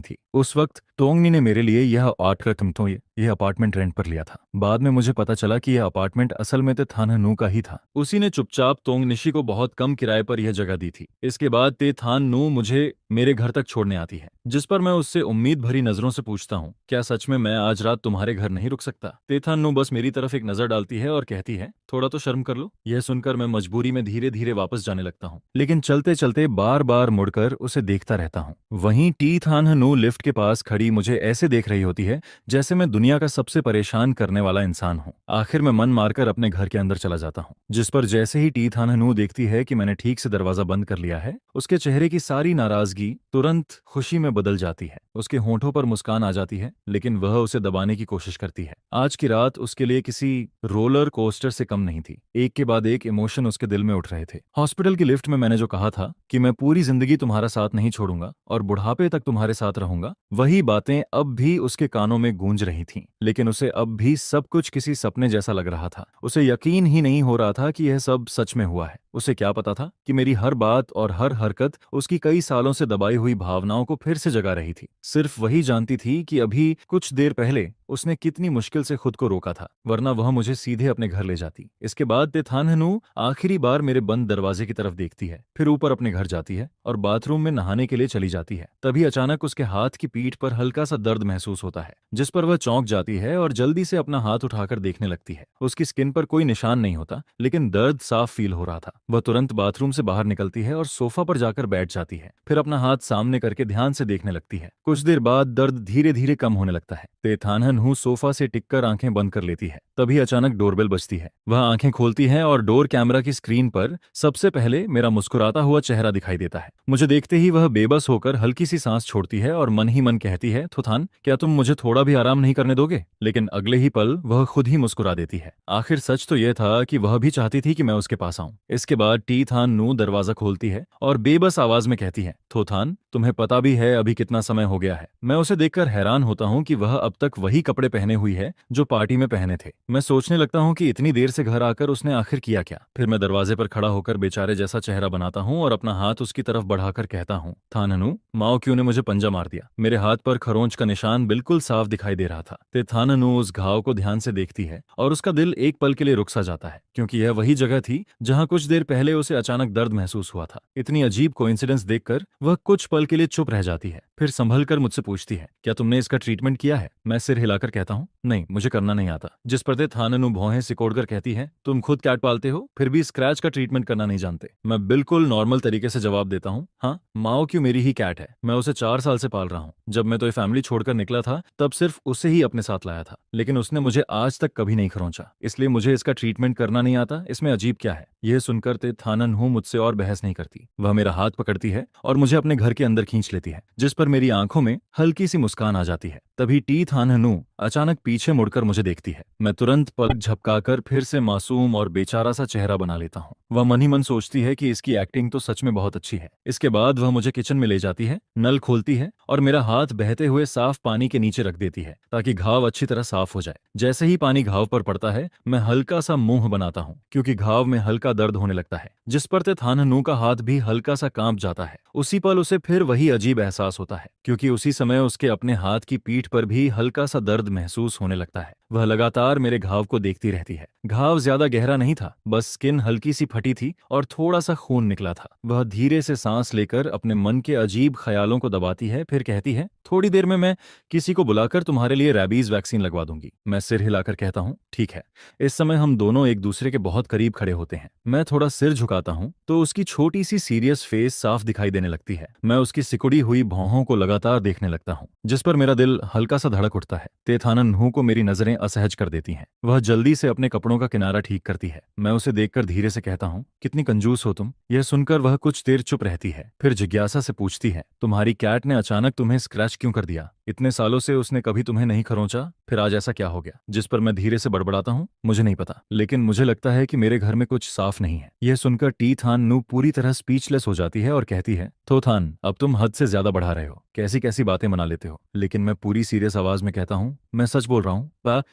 थी। उस वक्त तोंगनी ने मेरे लिए यह अपार्टमेंट रेंट पर लिया था। बाद में मुझे पता चला कि यह अपार्टमेंट असल में तेथाननू का ही था। उसी ने चुपचाप तोंगनिशी को बहुत कम किराए पर यह जगह दी थी। इसके बाद तेथाननू मुझे मेरे घर तक छोड़ने आती है, जिस पर मैं उससे उम्मीद भरी नजरों से पूछता हूँ, क्या सच में मैं आज रात तुम्हारे घर नहीं रुक सकता? तेथाननू बस मेरी तरफ एक नजर डालती है और कहती है, थोड़ा तो शर्म कर लो। यह सुनकर मैं मजबूरी में धीरे धीरे वापस जाने लगता हूँ, लेकिन चलते चलते बार बार मुड़कर उसे देखता रहता हूँ। वहीं टीथाननू लिफ्ट के पास खड़ी मुझे ऐसे देख रही होती है जैसे मैं दुनिया का सबसे परेशान करने वाला इंसान हूँ। आखिर मैं मन मारकर अपने घर के अंदर चला जाता हूँ, जिस पर जैसे ही टीथाननू देखती है कि मैंने ठीक से दरवाजा बंद कर लिया है, उसके चेहरे की सारी नाराजगी तुरंत खुशी में बदल जाती है। उसके होंठों पर मुस्कान आ जाती है, लेकिन वह उसे दबाने की कोशिश करती है। आज की रात उसके लिए किसी रोलर कोस्टर से कम नहीं थी। एक के बाद एक इमोशन उसके दिल में उठ रहे थे। हॉस्पिटल की लिफ्ट में मैंने जो कहा था कि मैं पूरी जिंदगी तुम्हारा साथ नहीं छोड़ूंगा और बुढ़ापे तक तुम्हारे साथ रहूंगा, वही बातें अब भी उसके कानों में गूंज रही थीं। लेकिन उसे अब भी सब कुछ किसी सपने जैसा लग रहा था। उसे यकीन ही नहीं हो रहा था कि यह सब सच में हुआ है। उसे क्या पता था कि मेरी हर बात और हर हरकत उसकी कई सालों से दबाई हुई भावनाओं को फिर से जगा रही थी। सिर्फ वही जानती थी कि अभी कुछ देर पहले उसने कितनी मुश्किल से खुद को रोका था, वरना वह मुझे सीधे अपने घर ले जाती। इसके बाद तेथाननू आखिरी बार मेरे बंद दरवाजे की तरफ देखती है, फिर ऊपर अपने घर जाती है और बाथरूम में नहाने के लिए चली जाती है। तभी अचानक उसके हाथ की पीठ पर हल्का सा दर्द महसूस होता है, जिस पर वह चौंक जाती है और जल्दी से अपना हाथ उठाकर देखने लगती है। उसकी स्किन पर कोई निशान नहीं होता, लेकिन दर्द साफ फील हो रहा था। वह तुरंत बाथरूम से बाहर निकलती है और सोफा पर जाकर बैठ जाती है, फिर अपना हाथ सामने करके ध्यान से देखने लगती है। कुछ देर बाद दर्द धीरे धीरे कम होने लगता है। तेथाननू सोफा से टिककर आंखें बंद कर लेती है। तभी अचानक डोरबेल बजती है। वह आंखें खोलती है और डोर कैमरा की स्क्रीन पर सबसे पहले मेरा मुस्कुराता हुआ चेहरा दिखाई देता है। मुझे देखते ही वह बेबस होकर हल्की सी सांस छोड़ती है और मन ही मन कहती है, थोथान, क्या तुम मुझे थोड़ा भी आराम नहीं करने दोगे? लेकिन अगले ही पल वह खुद ही मुस्कुरा देती है। आखिर सच तो यह था कि वह भी चाहती थी कि मैं उसके पास आऊं। इसके बाद टीथाननू दरवाजा खोलती है और बेबस आवाज में कहती है, थोथान, तुम्हें पता भी है अभी कितना समय हो गया है? मैं उसे देखकर हैरान होता हूँ कि वह अब तक वही कपड़े पहने हुई है जो पार्टी में पहने थे। मैं सोचने लगता हूँ कि इतनी देर से घर आकर उसने आखिर किया क्या। फिर मैं दरवाजे पर खड़ा होकर बेचारे जैसा चेहरा बनाता हूँ और अपना हाथ उसकी तरफ बढ़ाकर कहता हूँ, थाननू, माओ क्यों ने मुझे पंजा मार दिया। मेरे हाथ पर खरोंच का निशान बिल्कुल साफ दिखाई दे रहा था। तेथाननू उस घाव को ध्यान से देखती है और उसका दिल एक पल के लिए रुक सा जाता है, क्योंकि यह वही जगह थी जहां कुछ देर पहले उसे अचानक दर्द महसूस हुआ था। इतनी अजीब कोइंसिडेंस देखकर वह कुछ पल के लिए चुप रह जाती है, फिर संभल कर मुझसे पूछती है, क्या तुमने इसका ट्रीटमेंट किया है? मैं सिर हिलाकर कहता हूँ, नहीं, मुझे करना नहीं आता। जिस पर तेथाननू भौहें सिकोड़कर कहती है, तुम खुद कैट पालते हो, फिर भी स्क्रैच का ट्रीटमेंट करना नहीं जानते। मैं बिल्कुल नॉर्मल तरीके से जवाब देता हूँ, हाँ, माओ क्यों मेरी ही कैट है, मैं उसे 4 साल से पाल रहा हूँ। जब मैं तो ये फैमिली छोड़कर निकला था तब सिर्फ उसे ही अपने साथ लाया था, लेकिन उसने मुझे आज तक कभी नहीं खरोंचा, इसलिए मुझे इसका ट्रीटमेंट करना नहीं आता। इसमें अजीब क्या है? यह सुनकर तेथाननू मुझसे और बहस नहीं करती। वह मेरा हाथ पकड़ती है और मुझे अपने घर के अंदर खींच लेती है, जिस पर मेरी आंखों में हल्की सी मुस्कान आ जाती है। तभी टी थान हनु अचानक पीछे मुड़कर मुझे देखती है। मैं तुरंत पलक झपकाकर फिर से मासूम और बेचारा सा चेहरा बना लेता हूँ। वह मन ही मन सोचती है कि इसकी एक्टिंग तो सच में बहुत अच्छी है। इसके बाद वह मुझे किचन में ले जाती है, नल खोलती है और मेरा हाथ बहते हुए साफ पानी के नीचे रख देती है ताकि घाव अच्छी तरह साफ हो जाए। जैसे ही पानी घाव पर पड़ता है, मैं हल्का सा मुंह बनाता हूँ क्योंकि घाव में हल्का दर्द होने लगता है, जिस पर ते थान हनु का हाथ भी हल्का सा कांप जाता है। उसी पल उसे फिर वही अजीब एहसास होता है क्योंकि उसी समय उसके अपने हाथ की पीठ पर भी हल्का सा दर्द महसूस होने लगता है। वह लगातार मेरे घाव को देखती रहती है। घाव ज्यादा गहरा नहीं था, बस स्किन हल्की सी फटी थी और थोड़ा सा खून निकला था। वह धीरे से सांस लेकर अपने मन के अजीब ख्यालों को दबाती है, फिर कहती है, थोड़ी देर में मैं किसी को बुलाकर तुम्हारे लिए रैबीज वैक्सीन लगवा दूंगी। मैं सिर हिलाकर कहता हूँ, ठीक है। इस समय हम दोनों एक दूसरे के बहुत करीब खड़े होते हैं। मैं थोड़ा सिर झुकाता हूँ तो उसकी छोटी सी सीरियस फेस साफ दिखाई देने लगती है। मैं उसकी सिकुड़ी हुई भौहों को लगातार देखने लगता हूँ, जिस पर मेरा दिल हल्का सा धड़क उठता है। तेथानन नूह को मेरी नजरें असहज कर देती हैं। वह जल्दी से अपने कपड़ों का किनारा ठीक करती है। मैं उसे देखकर धीरे से कहता हूँ, कितनी कंजूस हो तुम। यह सुनकर वह कुछ देर चुप रहती है, फिर जिज्ञासा से पूछती है, तुम्हारी कैट ने अचानक तुम्हें स्क्रैच क्यों कर दिया? इतने सालों से उसने कभी तुम्हें नहीं खरोंचा, फिर आज ऐसा क्या हो गया? जिस पर मैं धीरे से बड़बड़ाता हूँ, मुझे नहीं पता, लेकिन मुझे लगता है कि मेरे घर में कुछ साफ नहीं है। यह सुनकर टी थान नू पूरी तरह स्पीचलेस हो जाती है और कहती है, थोथान, अब तुम हद से ज्यादा बढ़ा रहे हो, कैसी कैसी बातें मना लेते हो। लेकिन मैं पूरी सीरियस आवाज में कहता हूँ, मैं सच बोल रहा हूँ,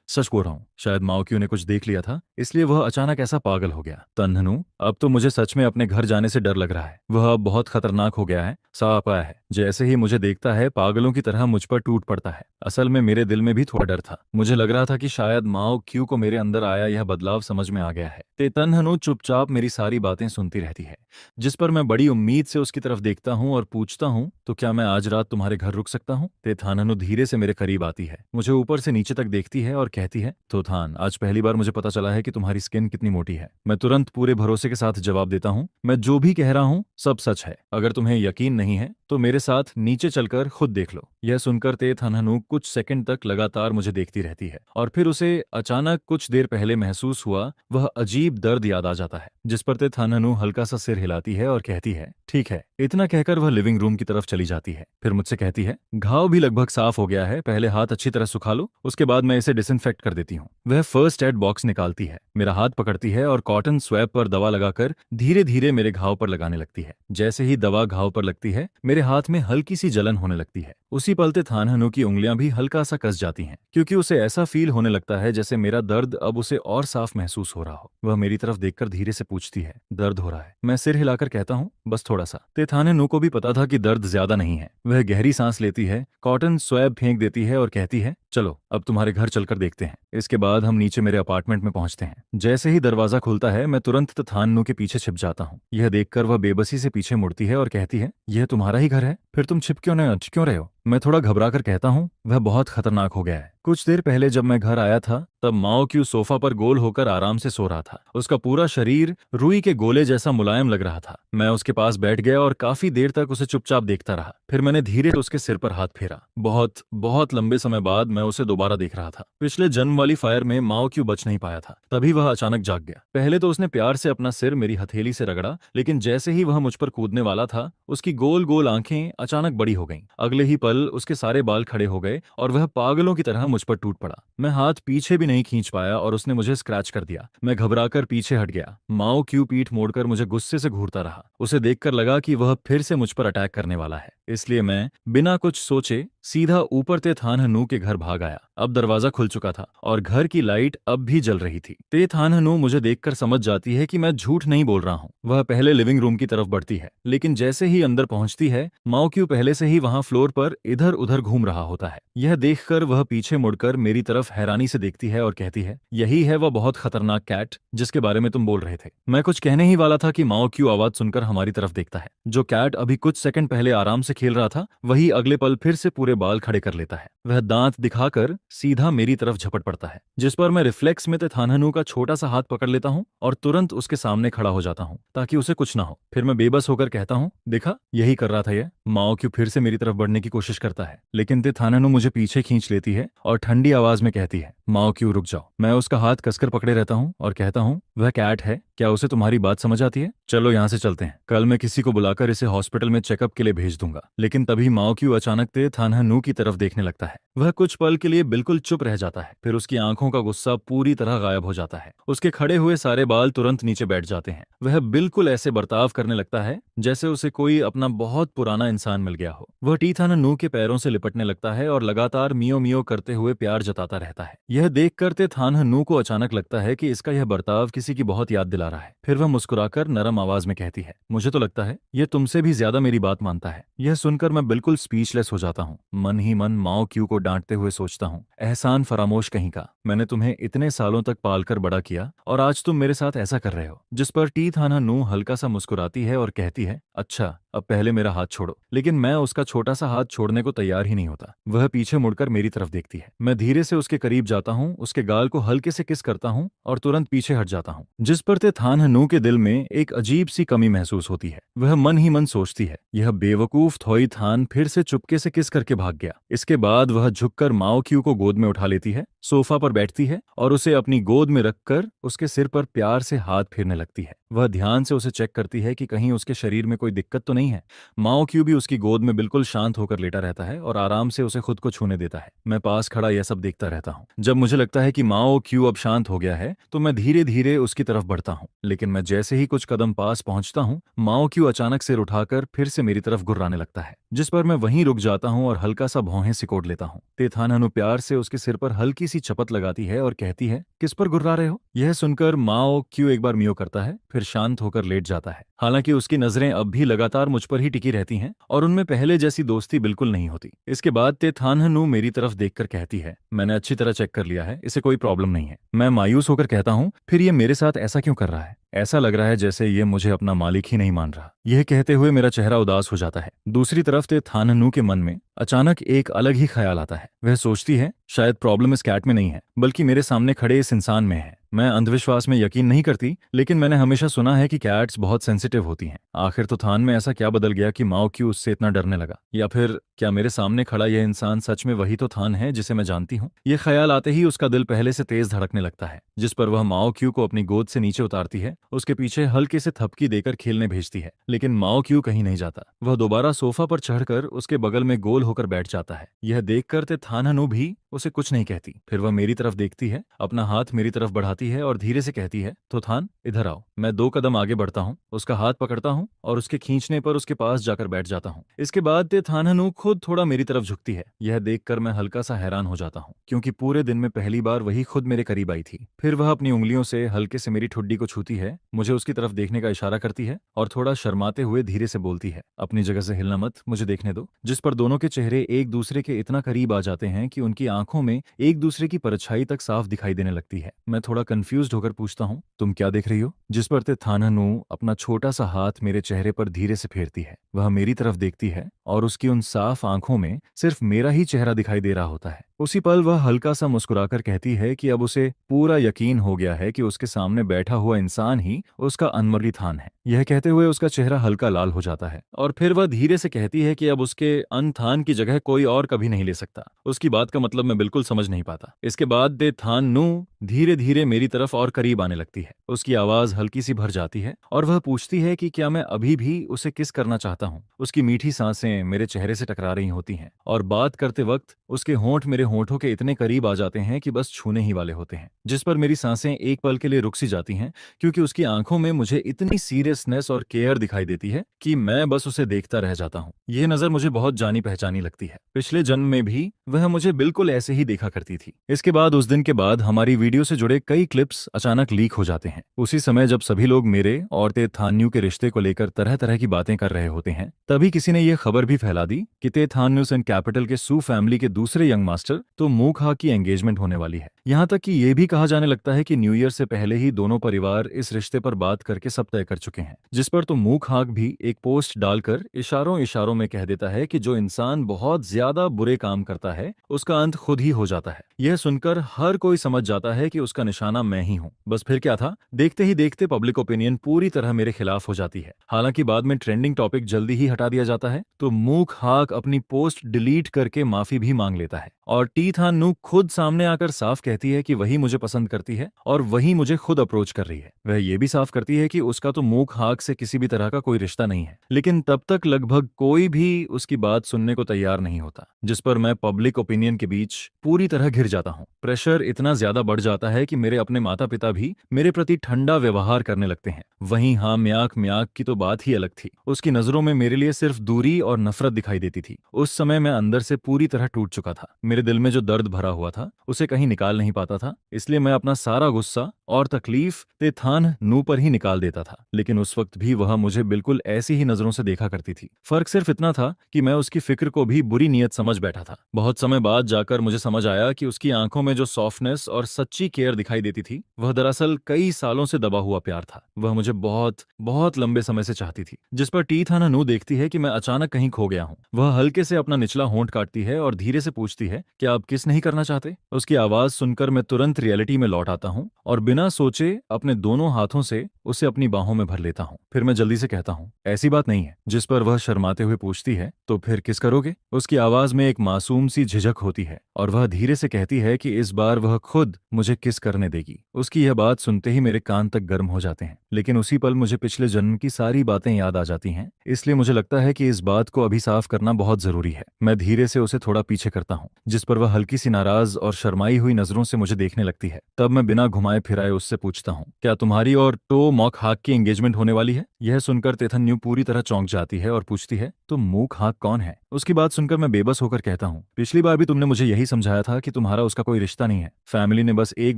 सच बोल रहा हूँ। शायद माओक्यू ने कुछ देख लिया था, इसलिए वह अचानक ऐसा पागल हो गया। तन्हनु, अब तो मुझे सच में अपने घर जाने से डर लग रहा है। वह अब बहुत खतरनाक हो गया है, सांप आया है। जैसे ही मुझे देखता है, पागलों की तरह मुझ पर टूट पड़ता है। असल में मेरे दिल में भी थोड़ा डर था। मुझे लग रहा था कि शायद माओक्यू को मेरे अंदर आया यह बदलाव समझ में आ गया है। ते तन्हनु चुपचाप मेरी सारी बातें सुनती रहती है, जिस पर मैं बड़ी उम्मीद से उसकी तरफ देखता हूँ और पूछता हूँ, तो क्या मैं आज रात तुम्हारे घर रुक सकता हूँ? तेथाननु धीरे से मेरे करीब आती है, मुझे ऊपर से नीचे तक देखती है और कहती है, थोथान, आज पहली बार मुझे पता चला है कि तुम्हारी स्किन कितनी मोटी है। मैं तुरंत पूरे भरोसे के साथ जवाब देता हूँ, मैं जो भी कह रहा हूँ सब सच है। अगर तुम्हें यकीन नहीं है तो मेरे साथ नीचे चलकर खुद देख लो। यह सुनकर तेथाननु कुछ सेकंड तक लगातार मुझे देखती रहती है और फिर उसे अचानक कुछ देर पहले महसूस हुआ वह अजीब दर्द याद आ जाता है, जिस पर तेथाननु हल्का सा सिर हिलाती है और कहती है, ठीक है। इतना कहकर वह लिविंग रूम की तरफ चली जाती है। फिर मुझसे कहती है, घाव भी लगभग साफ हो गया है, पहले हाथ अच्छी तरह सुखा लो, उसके बाद मैं इसे डिसइंफेक्ट कर देती हूँ। वह फर्स्ट एड बॉक्स निकालती है, मेरा हाथ पकड़ती है और कॉटन स्वैब पर दवा लगाकर धीरे धीरे मेरे घाव पर लगाने लगती है। जैसे ही दवा घाव पर लगती है, मेरे हाथ में हल्की सी जलन होने लगती है। उसी पल तेथाननु की उंगलियां भी हल्का सा कस जाती हैं, क्योंकि उसे ऐसा फील होने लगता है जैसे मेरा दर्द अब उसे और साफ महसूस हो रहा हो। वह मेरी तरफ देखकर धीरे से पूछती है, दर्द हो रहा है? मैं सिर हिलाकर कहता हूँ, बस थोड़ा सा। तेथाननु को भी पता था कि दर्द ज्यादा नहीं है। वह गहरी सांस लेती है, कॉटन स्वैब फेंक देती है और कहती है, चलो अब तुम्हारे घर चलकर देखते हैं। इसके बाद हम नीचे मेरे अपार्टमेंट में पहुंचते हैं। जैसे ही दरवाजा खुलता है, मैं तुरंत तेथाननु के पीछे छिप जाता हूँ। यह देखकर वह बेबसी से पीछे मुड़ती है और कहती है, यह तुम्हारा ही घर है? फिर तुम छिप क्यों रहे हो? मैं थोड़ा घबरा कर कहता हूँ, वह बहुत खतरनाक हो गया है। कुछ देर पहले जब मैं घर आया था, तब माओक्यू सोफा पर गोल होकर आराम से सो रहा था। उसका पूरा शरीर रुई के गोले जैसा मुलायम लग रहा था। मैं उसके पास बैठ गया और काफी देर तक उसे चुपचाप देखता रहा। फिर मैंने धीरे से उसके सिर पर हाथ फेरा। बहुत बहुत लंबे समय बाद मैं उसे दोबारा देख रहा था। पिछले जन्म वाली फायर में माओक्यू बच नहीं पाया था। तभी वह अचानक जाग गया। पहले तो उसने प्यार से अपना सिर मेरी हथेली से रगड़ा, लेकिन जैसे ही वह मुझ पर कूदने वाला था, उसकी गोल गोल आंखें अचानक बड़ी हो गईं। अगले ही पल उसके सारे बाल खड़े हो गए और वह पागलों की तरह मुझ पर टूट पड़ा। मैं हाथ पीछे भी नहीं खींच पाया और उसने मुझे स्क्रैच कर दिया। मैं घबराकर पीछे हट गया। माओक्यू पीठ मोड़कर मुझे गुस्से से घूरता रहा। उसे देखकर लगा कि वह फिर से मुझ पर अटैक करने वाला है, इसलिए मैं बिना कुछ सोचे सीधा ऊपर तेथाननु के घर भाग आया। अब दरवाजा खुल चुका था और घर की लाइट अब भी जल रही थी। तेथाननु मुझे देखकर समझ जाती है कि मैं झूठ नहीं बोल रहा हूँ। वह पहले लिविंग रूम की तरफ बढ़ती है, लेकिन जैसे ही अंदर पहुंचती है, माओक्यू पहले से ही वहां फ्लोर पर इधर उधर घूम रहा होता है। यह देखकर वह पीछे मुड़कर मेरी तरफ हैरानी से देखती है और कहती है, यही है वह बहुत खतरनाक कैट जिसके बारे में तुम बोल रहे थे। मैं कुछ कहने ही वाला था कि माओक्यू आवाज सुनकर हमारी तरफ देखता है। जो कैट अभी कुछ सेकंड पहले आराम से खेल रहा था, वही अगले पल फिर से पूरे बाल खड़े कर लेता है। वह दांत दिखाकर सीधा मेरी तरफ झपट पड़ता है, जिस पर मैं रिफ्लेक्स में तेथाननु का छोटा सा हाथ पकड़ लेता हूँ और तुरंत उसके सामने खड़ा हो जाता हूँ ताकि उसे कुछ ना हो। फिर मैं बेबस होकर कहता हूँ, देखा, यही कर रहा था यह। माओक्यू फिर से मेरी तरफ बढ़ने की कोशिश करता है, लेकिन तेथाननु मुझे पीछे खींच लेती है और ठंडी आवाज में कहती है, माओक्यू रुक जाओ। मैं उसका हाथ कसकर पकड़े रहता हूँ और कहता हूँ, वह कैट है, क्या उसे तुम्हारी बात समझ आती है? चलो यहाँ से चलते हैं। कल मैं किसी को बुलाकर इसे हॉस्पिटल में चेकअप के लिए भेज दूंगा। लेकिन तभी माओ क्यू अचानक ते थानहनू की तरफ देखने लगता है। वह कुछ पल के लिए बिल्कुल चुप रह जाता है, फिर उसकी आंखों का गुस्सा पूरी तरह गायब हो जाता है। उसके खड़े हुए सारे बाल तुरंत नीचे बैठ जाते हैं। वह बिल्कुल ऐसे बर्ताव करने लगता है जैसे उसे कोई अपना बहुत पुराना इंसान मिल गया हो। वह टी थानहनू के पैरों से लिपटने लगता है और लगातार मियो मियो करते हुए प्यार जताता रहता है। यह देखकर ते थानहनू को अचानक लगता है कि इसका यह बर्ताव किसी की बहुत याद दिला रहा है। फिर वह मुस्कुराकर नरम आवाज में कहती है, मुझे तो लगता है यह तुमसे भी ज्यादा मेरी बात मानता है। यह सुनकर मैं बिल्कुल स्पीचलेस हो जाता हूँ। मन ही मन माओ क्यू को डांटते हुए सोचता हूँ, एहसान फरामोश कहीं का। मैंने तुम्हें इतने सालों तक पालकर बड़ा किया और आज तुम मेरे साथ ऐसा कर रहे हो। जिस पर टी थानहनू हल्का सा मुस्कुराती है और कहती है, अच्छा अब पहले मेरा हाथ छोड़ो। लेकिन मैं उसका छोटा सा हाथ छोड़ने को तैयार ही नहीं होता। वह पीछे मुड़कर मेरी तरफ देखती है। मैं धीरे से उसके करीब जाता हूँ, उसके गाल को हल्के से किस करता हूँ और तुरंत पीछे हट जाता हूँ। जिस पर ते थानहनू के दिल में एक अजीब सी कमी महसूस होती है। वह मन ही मन सोचती है, यह बेवकूफ थोई थान फिर से चुपके से किस करके भाग गया। इसके बाद वह झुककर माओ क्यू को गोद में उठा लेती है, सोफा पर बैठती है और उसे अपनी गोद में रखकर उसके सिर पर प्यार से हाथ फेरने लगती है। वह ध्यान से उसे चेक करती है कि कहीं उसके शरीर में कोई दिक्कत तो नहीं है। माओ क्यू भी उसकी गोद में बिल्कुल शांत होकर लेटा रहता है और आराम से उसे खुद को छूने देता है। मैं पास खड़ा यह सब देखता रहता हूँ। जब मुझे लगता है कि माओ क्यू अब शांत हो गया है तो मैं धीरे धीरे उसकी तरफ बढ़ता हूँ। लेकिन मैं जैसे ही कुछ कदम पास पहुंचता हूँ, माओ क्यू अचानक सिर उठाकर फिर से मेरी तरफ गुर्राने लगता है। जिस पर मैं वहीं रुक जाता हूँ और हल्का सा भौहें सिकोड़ लेता हूँ। ते थानहनू प्यार से उसके सिर पर हल्की सी चपत लगाती है और कहती है, किस पर गुर्रा रहे हो? यह सुनकर माओ क्यू एक बार मियो करता है, फिर शांत होकर लेट जाता है। हालांकि उसकी नजरें अब भी लगातार मुझ पर ही टिकी रहती हैं और उनमें पहले जैसी दोस्ती बिल्कुल नहीं होती। इसके बाद ते थानहनू मेरी तरफ देखकर कहती है, मैंने अच्छी तरह चेक कर लिया है, इसे कोई प्रॉब्लम नहीं है। मैं मायूस होकर कहता हूँ, फिर ये मेरे साथ ऐसा क्यों कर रहा है? ऐसा लग रहा है जैसे ये मुझे अपना मालिक ही नहीं मान रहा। यह कहते हुए मेरा चेहरा उदास हो जाता है। दूसरी तरफ ते थानहनू के मन में अचानक एक अलग ही ख्याल आता है। वह सोचती है, शायद प्रॉब्लम इस कैट में नहीं है बल्कि मेरे सामने खड़े इस इंसान में है। मैं अंधविश्वास में यकीन नहीं करती, लेकिन मैंने हमेशा सुना है कि कैट्स बहुत सेंसिटिव होती हैं। आखिर तो थान में ऐसा क्या बदल गया कि माओ क्यू उससे इतना डरने लगा? या फिर क्या मेरे सामने खड़ा यह इंसान सच में वही तो थान है जिसे मैं जानती हूँ? ये ख्याल आते ही उसका दिल पहले से तेज धड़कने लगता है। जिस पर वह माओ क्यू को अपनी गोद से नीचे उतारती है, उसके पीछे हल्के से थपकी देकर खेलने भेजती है। लेकिन माओ क्यू कहीं नहीं जाता। वह दोबारा सोफा पर चढ़कर उसके बगल में गोल होकर बैठ जाता है। यह देखकर ते थानहनू भी उसे कुछ नहीं कहती। फिर वह मेरी तरफ देखती है, अपना हाथ मेरी तरफ बढ़ाती है और धीरे से कहती है, तो थान इधर आओ। मैं 2 कदम आगे बढ़ता हूँ, उसका हाथ पकड़ता हूँ और उसके खींचने पर उसके पास जाकर बैठ जाता हूँ। इसके बाद ते थानहनू खुद थोड़ा मेरी तरफ झुकती है। यह देखकर मैं हल्का सा हैरान हो जाता हूँ, क्योंकि पूरे दिन में पहली बार वही खुद मेरे करीब आई थी। फिर वह अपनी उंगलियों से हल्के से मेरी ठुड्डी को छूती है, मुझे उसकी तरफ देखने का इशारा करती है और थोड़ा शर्माते हुए धीरे से बोलती है, अपनी जगह से हिलना मत, मुझे देखने दो। जिस पर दोनों के चेहरे एक दूसरे के इतना करीब आ जाते हैं कि उनकी आंखों में एक दूसरे की परछाई तक साफ दिखाई देने लगती है। मैं थोड़ा कंफ्यूज्ड होकर पूछता हूँ, तुम क्या देख रही हो? जिस पर ते थानहनू अपना छोटा सा हाथ मेरे चेहरे पर धीरे से फेरती है। वह मेरी तरफ देखती है और उसकी उन साफ आंखों में सिर्फ मेरा ही चेहरा दिखाई दे रहा होता है। उसी पल वह हल्का सा मुस्कुराकर कहती है कि अब उसे पूरा यकीन हो गया है कि उसके सामने बैठा हुआ इंसान ही उसका अनमोली थान है। यह कहते हुए उसका चेहरा हल्का लाल हो जाता है और फिर वह धीरे से कहती है कि अब उसके अनथान की जगह कोई और कभी नहीं ले सकता। उसकी बात का मतलब मैं बिल्कुल समझ नहीं पाता। इसके बाद दे थान नू धीरे धीरे मेरी तरफ और करीब आने लगती है। उसकी आवाज हल्की सी भर जाती है और वह पूछती है कि क्या मैं अभी भी उसे किस करना चाहता हूँ। उसकी मीठी सांसें मेरे चेहरे से टकरा रही होती हैं और बात करते वक्त उसके होंठ मेरे होंठों के इतने करीब आ जाते हैं कि बस छूने ही वाले होते हैं। जिस पर मेरी सांसें एक पल के लिए रुक सी जाती हैं, क्योंकि उसकी आंखों में मुझे इतनी सीरियसनेस और केयर दिखाई देती है कि मैं बस उसे देखता रह जाता हूँ। यह नजर मुझे बहुत जानी पहचानी लगती है। पिछले जन्म में भी वह मुझे बिल्कुल ऐसे ही देखा करती थी। इसके बाद उस दिन के बाद हमारी वीडियो से जुड़े कई क्लिप्स अचानक लीक हो जाते हैं। उसी समय जब सभी लोग मेरे और ते थान्यू के रिश्ते को लेकर तरह तरह की बातें कर रहे होते हैं, तभी किसी ने यह खबर भी फैला दी कि ते थान्यूस एंड कैपिटल के सू फैमिली के दूसरे यंग मास्टर तो मूक हा की एंगेजमेंट होने वाली है। यहाँ तक कि यह भी कहा जाने लगता है कि न्यू ईयर से पहले ही दोनों परिवार इस रिश्ते पर बात करके सब तय कर चुके हैं। जिस पर तो मूक हाक भी एक पोस्ट डालकर इशारों इशारों में कह देता है कि जो इंसान बहुत ज्यादा बुरे काम करता है उसका अंत खुद ही हो जाता है। यह सुनकर हर कोई समझ जाता है कि उसका निशाना मैं ही हूँ। बस फिर क्या था, देखते ही देखते पब्लिक ओपिनियन पूरी तरह मेरे खिलाफ हो जाती है। हालांकि बाद में ट्रेंडिंग टॉपिक जल्दी ही हटा दिया जाता है, तो मूक हाक अपनी पोस्ट डिलीट करके माफी भी मांग लेता है और टी थान नू खुद सामने आकर साफ कहती है कि वही मुझे पसंद करती है और वही मुझे खुद अप्रोच कर रही है। वह ये भी साफ करती है कि उसका तो मूक हाक से किसी भी तरह का कोई रिश्ता नहीं है, लेकिन तब तक लगभग कोई भी उसकी बात सुनने को तैयार नहीं होता, जिस पर मैं पब्लिक ओपिनियन के बीच पूरी तरह घिर जाता हूँ। प्रेशर इतना ज्यादा बढ़ जाता है कि मेरे अपने माता पिता भी मेरे प्रति ठंडा व्यवहार करने लगते हैं। वहीं हाँ म्याक म्याक की तो बात ही अलग थी। उसकी नजरों में मेरे लिए सिर्फ दूरी और नफरत दिखाई देती थी। उस समय मैं अंदर से पूरी तरह टूट चुका था। मेरे दिल में जो दर्द भरा हुआ था उसे कहीं निकाल नहीं पाता था, इसलिए मैं अपना सारा गुस्सा और तकलीफ तेथान नू पर ही निकाल देता था। लेकिन उस वक्त भी वह मुझे बिल्कुल ऐसी ही नजरों से देखा करती थी। फर्क सिर्फ इतना था कि मैं उसकी फिक्र को भी बुरी नीयत समझ बैठा था। बहुत समय बाद जाकर मुझे समझ आया कि उसकी आंखों में जो सॉफ्टनेस और सच्ची केयर दिखाई देती थी वह दरअसल कई सालों से दबा हुआ प्यार था। वह मुझे बहुत बहुत लंबे समय से चाहती थी। जिस पर टी थाना नू देखती है कि मैं अचानक कहीं खो गया हूँ, वह हल्के से अपना निचला होंठ काटती है और धीरे से पूछती है, क्या आप किस नहीं करना चाहते? उसकी आवाज सुनकर मैं तुरंत रियलिटी में लौट आता हूँ और बिना सोचे अपने दोनों हाथों से उसे अपनी बाहों में भर लेता हूँ। फिर मैं जल्दी से कहता हूँ, ऐसी बात नहीं है। जिस पर वह शर्माते हुए पूछती है, तो फिर किस करोगे? उसकी आवाज में एक मासूम सी झिझक होती है और वह धीरे से कहती है कि इस बार वह खुद मुझे किस करने देगी। उसकी यह बात सुनते ही मेरे कान तक गर्म हो जाते हैं, लेकिन उसी पल मुझे पिछले जन्म की सारी बातें याद आ जाती हैं। इसलिए मुझे लगता है कि इस बात को अभी साफ करना बहुत जरूरी है। मैं धीरे से उसे थोड़ा पीछे करता हूँ, जिस पर वह हल्की सी नाराज और शर्माई हुई नजरों से मुझे देखने लगती है। तब मैं बिना घुमाए फिराए उससे पूछता हूँ, क्या तुम्हारी और टो मॉक हाक की एंगेजमेंट होने वाली है? यह सुनकर तेथन्यू पूरी तरह चौंक जाती है और पूछती है, तो मूक हाक कौन है? उसकी बात सुनकर मैं बेबस होकर कहता हूँ, पिछली बार भी तुमने मुझे यही समझाया था कि तुम्हारा उसका कोई रिश्ता नहीं है। फैमिली ने बस एक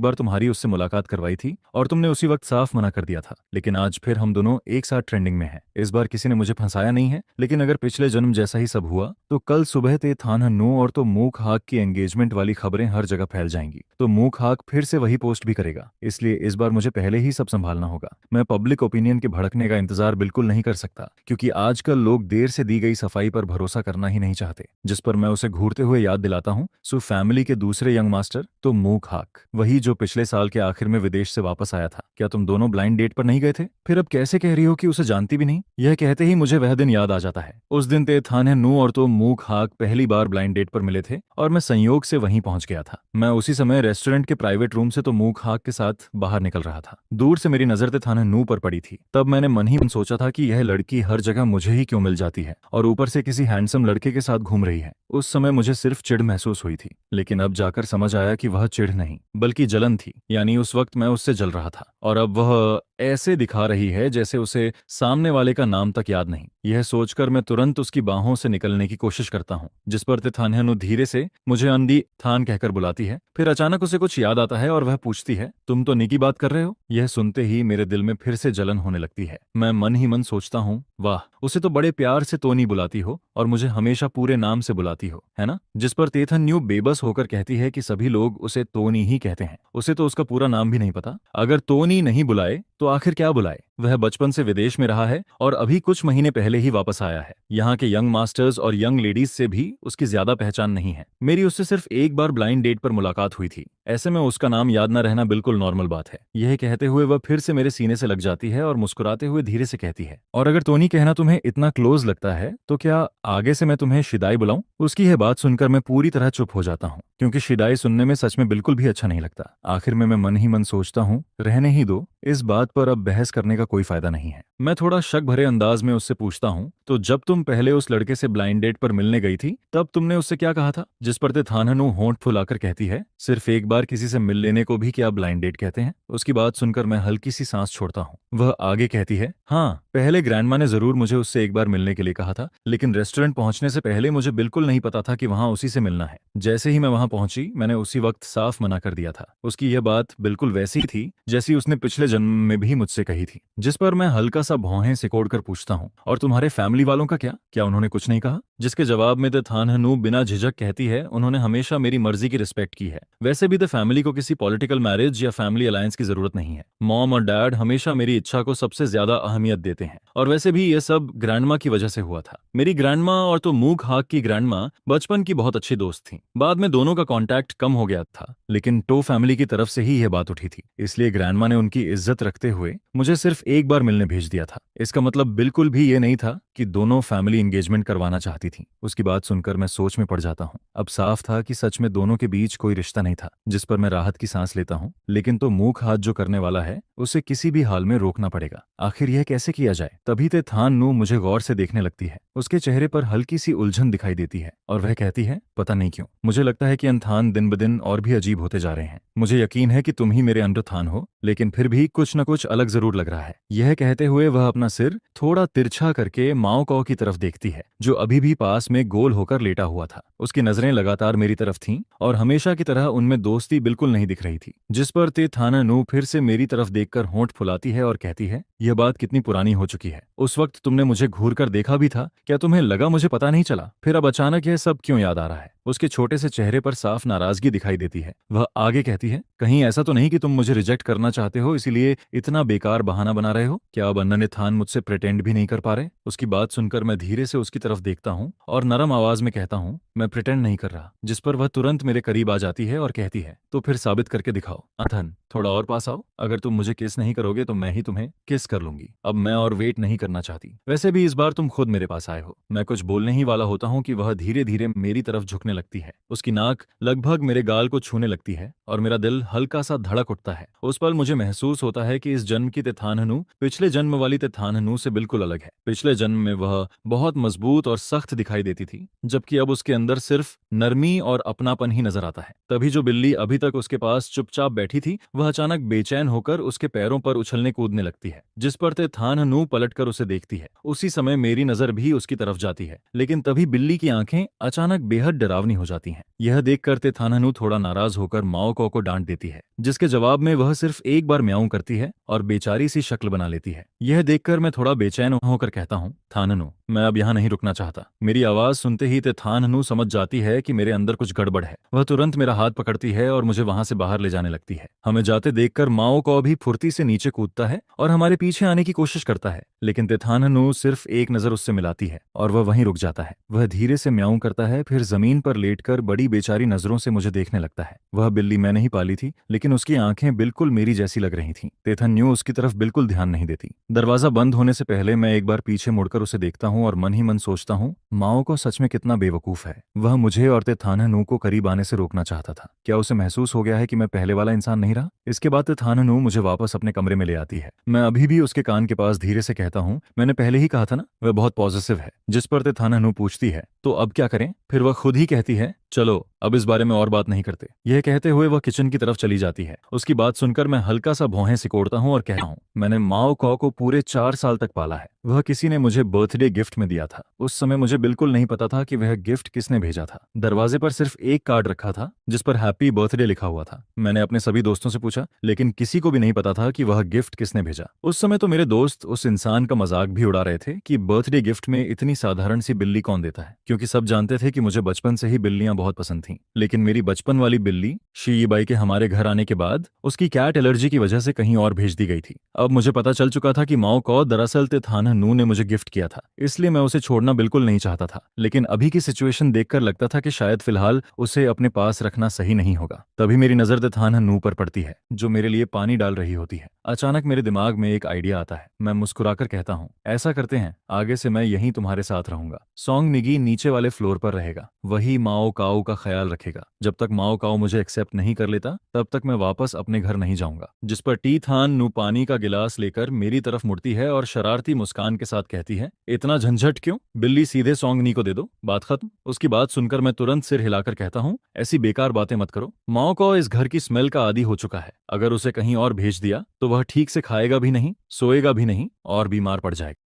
बार तुम्हारी उससे मुलाकात करवाई थी और तुमने उसी वक्त साफ मना कर दिया था। लेकिन आज फिर हम दोनों एक साथ ट्रेंडिंग में हैं। इस बार किसी ने मुझे फंसाया नहीं है, लेकिन अगर पिछले जन्म जैसा ही सब हुआ तो कल सुबह ते थान नू और तो मूक हाक की एंगेजमेंट वाली खबरें हर जगह फैल जाएंगी। तो मूक हाक फिर से वही पोस्ट भी करेगा। इसलिए इस बार मुझे पहले ही सब संभालना होगा। मैं पब्लिक ओपिनियन के भड़कने का इंतजार बिल्कुल नहीं कर सकता, क्योंकि आजकल लोग देर से दी गई सफाई पर भरोसा करना ही नहीं चाहते। जिस पर मैं उसे घूरते हुए याद दिलाता हूँ, सो फैमिली के दूसरे यंग मास्टर तो मूक हाक, वही जो पिछले साल के आखिर में विदेश से वापस आया था। क्या तुम दोनों ब्लाइंड डेट पर नहीं गए थे? फिर अब कैसे कह रही हो कि उसे जानती भी नहीं? यह कहते ही मुझे वह दिन याद आ जाता है। उस दिन ते थाने नू और तो मूक हाक पहली बार ब्लाइंड डेट पर मिले थे और मैं संयोग से वहीं पहुंच गया था। मैं उसी समय रेस्टोरेंट के प्राइवेट रूम से तो मूक हाक के साथ बाहर निकल रहा था। दूर से मेरी नजर ते थाने नू पर पड़ी थी। तब मैंने मन ही मन सोचा था कि यह लड़की हर जगह मुझे ही क्यों मिल जाती है और ऊपर से किसी हैंडसम लड़के के साथ घूम रही है। उस समय मुझे सिर्फ चिढ़ महसूस हुई थी, लेकिन अब जाकर समझ आया कि वह चिढ़ नहीं बल्कि जलन थी। यानी उस वक्त मैं उससे जल रहा था और अब वह ऐसे दिखा रही है जैसे उसे सामने वाले का नाम तक याद नहीं। यह सोचकर मैं तुरंत उसकी बाहों से निकलने की कोशिश करता हूँ, जिस पर तिथान्यानु धीरे से मुझे अंधी थान कहकर बुलाती है। फिर अचानक उसे कुछ याद आता है और वह पूछती है, तुम तो निकी बात कर रहे हो? यह सुनते ही मेरे दिल में फिर से जलन होने लगती है। मैं मन ही मन सोचता हूँ, वाह, उसे तो बड़े प्यार से तोनी बुलाती हो और मुझे हमेशा पूरे नाम से बुलाती हो, है ना? जिस पर तेथन्यू बेबस होकर कहती है कि सभी लोग उसे तोनी ही कहते हैं, उसे तो उसका पूरा नाम भी नहीं पता। अगर तोनी नहीं बुलाए तो आखिर क्या बुलाए? वह बचपन से विदेश में रहा है और अभी कुछ महीने पहले ही वापस आया है। यहाँ के यंग मास्टर्स और यंग लेडीज से भी उसकी ज्यादा पहचान नहीं है। मेरी उससे सिर्फ एक बार ब्लाइंड डेट पर मुलाकात हुई थी। ऐसे में उसका नाम याद न रहना बिल्कुल नॉर्मल बात है। यह कहते हुए वह फिर से मेरे सीने से लग जाती है और मुस्कुराते हुए धीरे से कहती है, और अगर तोनी कहना तुम्हें इतना क्लोज लगता है तो क्या आगे से मैं तुम्हें शिदाई बुलाऊं? उसकी यह बात सुनकर मैं पूरी तरह चुप हो जाता हूँ, क्योंकि शिदाई सुनने में सच में बिल्कुल भी अच्छा नहीं लगता। आखिर में मैं मन ही मन सोचता हूँ, रहने ही दो, इस बात पर अब बहस करने का कोई फायदा नहीं है। मैं थोड़ा शक भरे अंदाज में उससे पूछता हूँ, तो जब तुम पहले उस लड़के से ब्लाइंड डेट पर मिलने गई थी तब तुमने उससे क्या कहा था? जिस पर ते थानहनु होंठ फुलाकर कहती है, सिर्फ एक बार किसी से मिल लेने को भी क्या ब्लाइंड डेट कहते हैं? उसकी बात सुनकर मैं हल्की सी सांस छोड़ता हूँ। वह आगे कहती है, हाँ, पहले ग्रैंडमा ने जरूर मुझे उससे एक बार मिलने के लिए कहा था, लेकिन रेस्टोरेंट पहुंचने से पहले मुझे बिल्कुल नहीं पता था कि वहां उसी से मिलना है। जैसे ही मैं वहां पहुंची मैंने उसी वक्त साफ मना कर दिया था। उसकी यह बात बिल्कुल वैसी थी जैसी उसने पिछले जन्म में भी मुझसे कही थी। जिस पर मैं हल्का सा भौहें सिकोड़कर पूछता हूँ, और तुम्हारे फैमिली वालों का क्या उन्होंने कुछ नहीं कहा? जिसके जवाब में द थानहनु बिना झिझक कहती है, उन्होंने हमेशा मेरी मर्जी की रिस्पेक्ट की है। वैसे भी द फैमिली को किसी पॉलिटिकल मैरिज या फैमिली अलायंस की जरूरत नहीं है। मॉम और डैड हमेशा मेरी इच्छा को सबसे ज्यादा अहमियत देते हैं, और वैसे भी ये सब ग्रैंडमा की वजह से हुआ था। मेरी ग्रैंडमा और तो मूक हाक की ग्रैंडमा बचपन की बहुत अच्छी दोस्त थी। बाद में दोनों का कांटेक्ट कम हो गया था, लेकिन टो फैमिली की तरफ से ही यह बात उठी थी, इसलिए ग्रैंडमा ने उनकी इज्जत रखते हुए मुझे सिर्फ एक बार मिलने भेज दिया था। इसका मतलब बिल्कुल भी ये नहीं था कि दोनों फैमिली एंगेजमेंट करवाना चाहती थी। थीं। उसकी बात सुनकर मैं सोच में पड़ जाता हूँ। अब साफ था कि सच में दोनों के बीच कोई रिश्ता नहीं था। जिस पर मैं राहत की सांस लेता हूँ। लेकिन तो मूक हाथ जो करने वाला है उसे किसी भी हाल में रोकना पड़ेगा। आखिर यह कैसे किया जाए? तभी ते थान नू मुझे गौर से देखने लगती है। उसके चेहरे पर हल्की सी उलझन दिखाई देती है और वह कहती है, पता नहीं क्यों मुझे लगता है कि अनथान दिन ब दिन और भी अजीब होते जा रहे हैं। मुझे यकीन है कि तुम ही मेरे अंडरथान हो, लेकिन फिर भी कुछ न कुछ अलग जरूर लग रहा है। यह कहते हुए वह अपना सिर थोड़ा तिरछा करके माओ कौ की तरफ देखती है, जो अभी भी पास में गोल होकर लेटा हुआ था। उसकी नजरें लगातार मेरी तरफ थीं और हमेशा की तरह उनमें दोस्ती बिल्कुल नहीं दिख रही थी। जिस पर ते थाना नू फिर से मेरी तरफ देखकर होंठ फुलाती है और कहती है, यह बात कितनी पुरानी हो चुकी है। उस वक्त तुमने मुझे घूर कर देखा भी था, क्या तुम्हें लगा मुझे पता नहीं चला? फिर अब अचानक यह सब क्यों याद आ रहा है? उसके छोटे से चेहरे पर साफ नाराजगी दिखाई देती है। वह आगे कहती है, कहीं ऐसा तो नहीं कि तुम मुझे रिजेक्ट करना चाहते हो, इसीलिए इतना बेकार बहाना बना रहे हो? क्या अब अन्ना थान मुझसे प्रिटेंड भी नहीं कर पा रहे? उसकी बात सुनकर मैं धीरे से उसकी तरफ देखता हूँ और नरम आवाज में कहता हूँ, मैं प्रिटेंड नहीं कर रहा। जिस पर वह तुरंत मेरे करीब आ जाती है और कहती है, तो फिर साबित करके दिखाओ। अथन, थोड़ा और पास आओ। अगर तुम मुझे किस नहीं करोगे तो मैं ही तुम्हें किस कर लूंगी। अब मैं और वेट नहीं करना चाहती। वैसे भी इस बार तुम खुद मेरे पास आए हो। मैं कुछ बोलने ही वाला होता हूँ कि वह धीरे धीरे मेरी तरफ झुकने लगती है। उसकी नाक लगभग मेरे गाल को छूने लगती है और मेरा दिल हल्का सा धड़क उठता है। उस पल मुझे महसूस होता है कि इस जन्म की तेथानहनु पिछले जन्म वाली तेथानहनु से बिल्कुल अलग है। पिछले जन्म में वह बहुत मजबूत और सख्त दिखाई देती थी, जबकि अब उसके अंदर सिर्फ नरमी और अपनापन ही नजर आता है। तभी जो बिल्ली अभी तक उसके पास चुपचाप बैठी थी, वह अचानक बेचैन होकर उसके पैरों पर उछलने कूदने लगती है। जिस पर तेथानहनु पलटकर उसे देखती है। उसी समय मेरी नजर भी उसकी तरफ जाती है, लेकिन तभी बिल्ली की आंखें अचानक बेहद डरावनी हो जाती हैं। यह देखकर तेथानहनु थोड़ा नाराज होकर माओ कौ को डांट देती है, जिसके जवाब में वह सिर्फ एक बार म्याऊं करती है और बेचारी सी शक्ल बना लेती है। यह देखकर मैं थोड़ा बेचैन होकर कहता हूँ, थानहनु, मैं अब यहाँ नहीं रुकना चाहता। मेरी आवाज सुनते ही तेथानहनु समझ जाती है कि मेरे अंदर कुछ गड़बड़ है। वह तुरंत मेरा हाथ पकड़ती है और मुझे वहां से बाहर ले जाने लगती है। हमें जाते देखकर माओ कौ भी फुर्ती से नीचे कूदता है और हमारे पीछे आने की कोशिश करता है, लेकिन तेथानहनु सिर्फ एक नजर उससे मिलाती है और वह वहीं रुक जाता है। वह धीरे से म्याऊं करता है, फिर जमीन पर लेटकर बड़ी बेचारी नजरों से मुझे देखने लगता है। वह बिल्ली मैं नहीं पाली थी, लेकिन उसकी आंखें बिल्कुल मेरी जैसी लग रही थीं। तेथान्यू उसकी तरफ बिल्कुल ध्यान नहीं देती। दरवाजा बंद होने से पहले मैं एक बार पीछे मुड़कर उसे देखता हूँ और मन ही मन सोचता हूँ, माओ को सच में कितना बेवकूफ है। वह मुझे और तेथानहनु को करीब आने से रोकना चाहता था। क्या उसे महसूस हो गया है कि मैं पहले वाला इंसान नहीं रहा? इसके बाद तेथानहनु मुझे वापस अपने कमरे में ले आती है। मैं अभी भी उसके कान के पास धीरे से कहता हूँ, मैंने पहले ही कहा था ना, वह बहुत पॉजिटिव है। जिस पर तेथानहनु पूछती है, तो अब क्या करें? फिर वह खुद ही कहती है, चलो अब इस बारे में और बात नहीं करते। यह कहते हुए वह किचन की तरफ चली जाती है। उसकी बात सुनकर मैं हल्का सा भौहें सिकोड़ता हूँ और कहता हूँ, मैंने माओ कौ को पूरे 4 साल तक पाला है। वह किसी ने मुझे बर्थडे गिफ्ट में दिया था। उस समय मुझे बिल्कुल नहीं पता था कि वह गिफ्ट किसने भेजा था। दरवाजे पर सिर्फ एक कार्ड रखा था जिस पर हैप्पी बर्थडे लिखा हुआ था। मैंने अपने सभी दोस्तों से पूछा, लेकिन किसी को भी नहीं पता था कि वह गिफ्ट किसने भेजा। उस समय तो मेरे दोस्त उस इंसान का मजाक भी उड़ा रहे थे कि बर्थडे गिफ्ट में इतनी साधारण सी बिल्ली कौन देता है, क्योंकि सब जानते थे कि मुझे बचपन से ही बिल्लियां बहुत पसंद थीं। लेकिन मेरी बचपन वाली बिल्ली शीबाई के हमारे घर आने के बाद उसकी कैट एलर्जी की वजह से कहीं और भेज दी गई थी। अब मुझे पता चल चुका था कि माओ कौ दरअसल तेथानहनु ने मुझे गिफ्ट किया था, इसलिए मैं उसे छोड़ना बिल्कुल नहीं चाहता था। लेकिन अभी की सिचुएशन देखकर लगता था कि शायद फिलहाल उसे अपने पास रखना सही नहीं होगा। तभी मेरी नजर तेथानहनु पर पड़ती है, जो मेरे लिए पानी डाल रही होती है। अचानक मेरे दिमाग में एक आइडिया आता है। मैं मुस्कुराकर कहता हूँ, ऐसा करते हैं, आगे से मैं यहीं तुम्हारे साथ रहूंगा। सॉन्ग निगी नीचे वाले फ्लोर पर रहेगा, वही माओ काऊ का ख्याल रखेगा। जब तक माओ काऊ मुझे एक्सेप्ट नहीं कर लेता, तब तक मैं वापस अपने घर नहीं जाऊंगा। जिस पर टी थान नू पानी का गिलास लेकर मेरी तरफ मुड़ती है और शरारती मुस्कान के साथ कहती है, इतना झंझट क्यों? बिल्ली सीधे सॉन्ग नी को दे दो, बात खत्म। उसकी बात सुनकर मैं तुरंत सिर हिलाकर कहता हूँ, ऐसी बेकार बातें मत करो। माओ काऊ इस घर की स्मेल का आदी हो चुका है। अगर उसे कहीं और भेज दिया तो वह ठीक से खाएगा भी नहीं, सोएगा भी नहीं और बीमार पड़ जाएगा।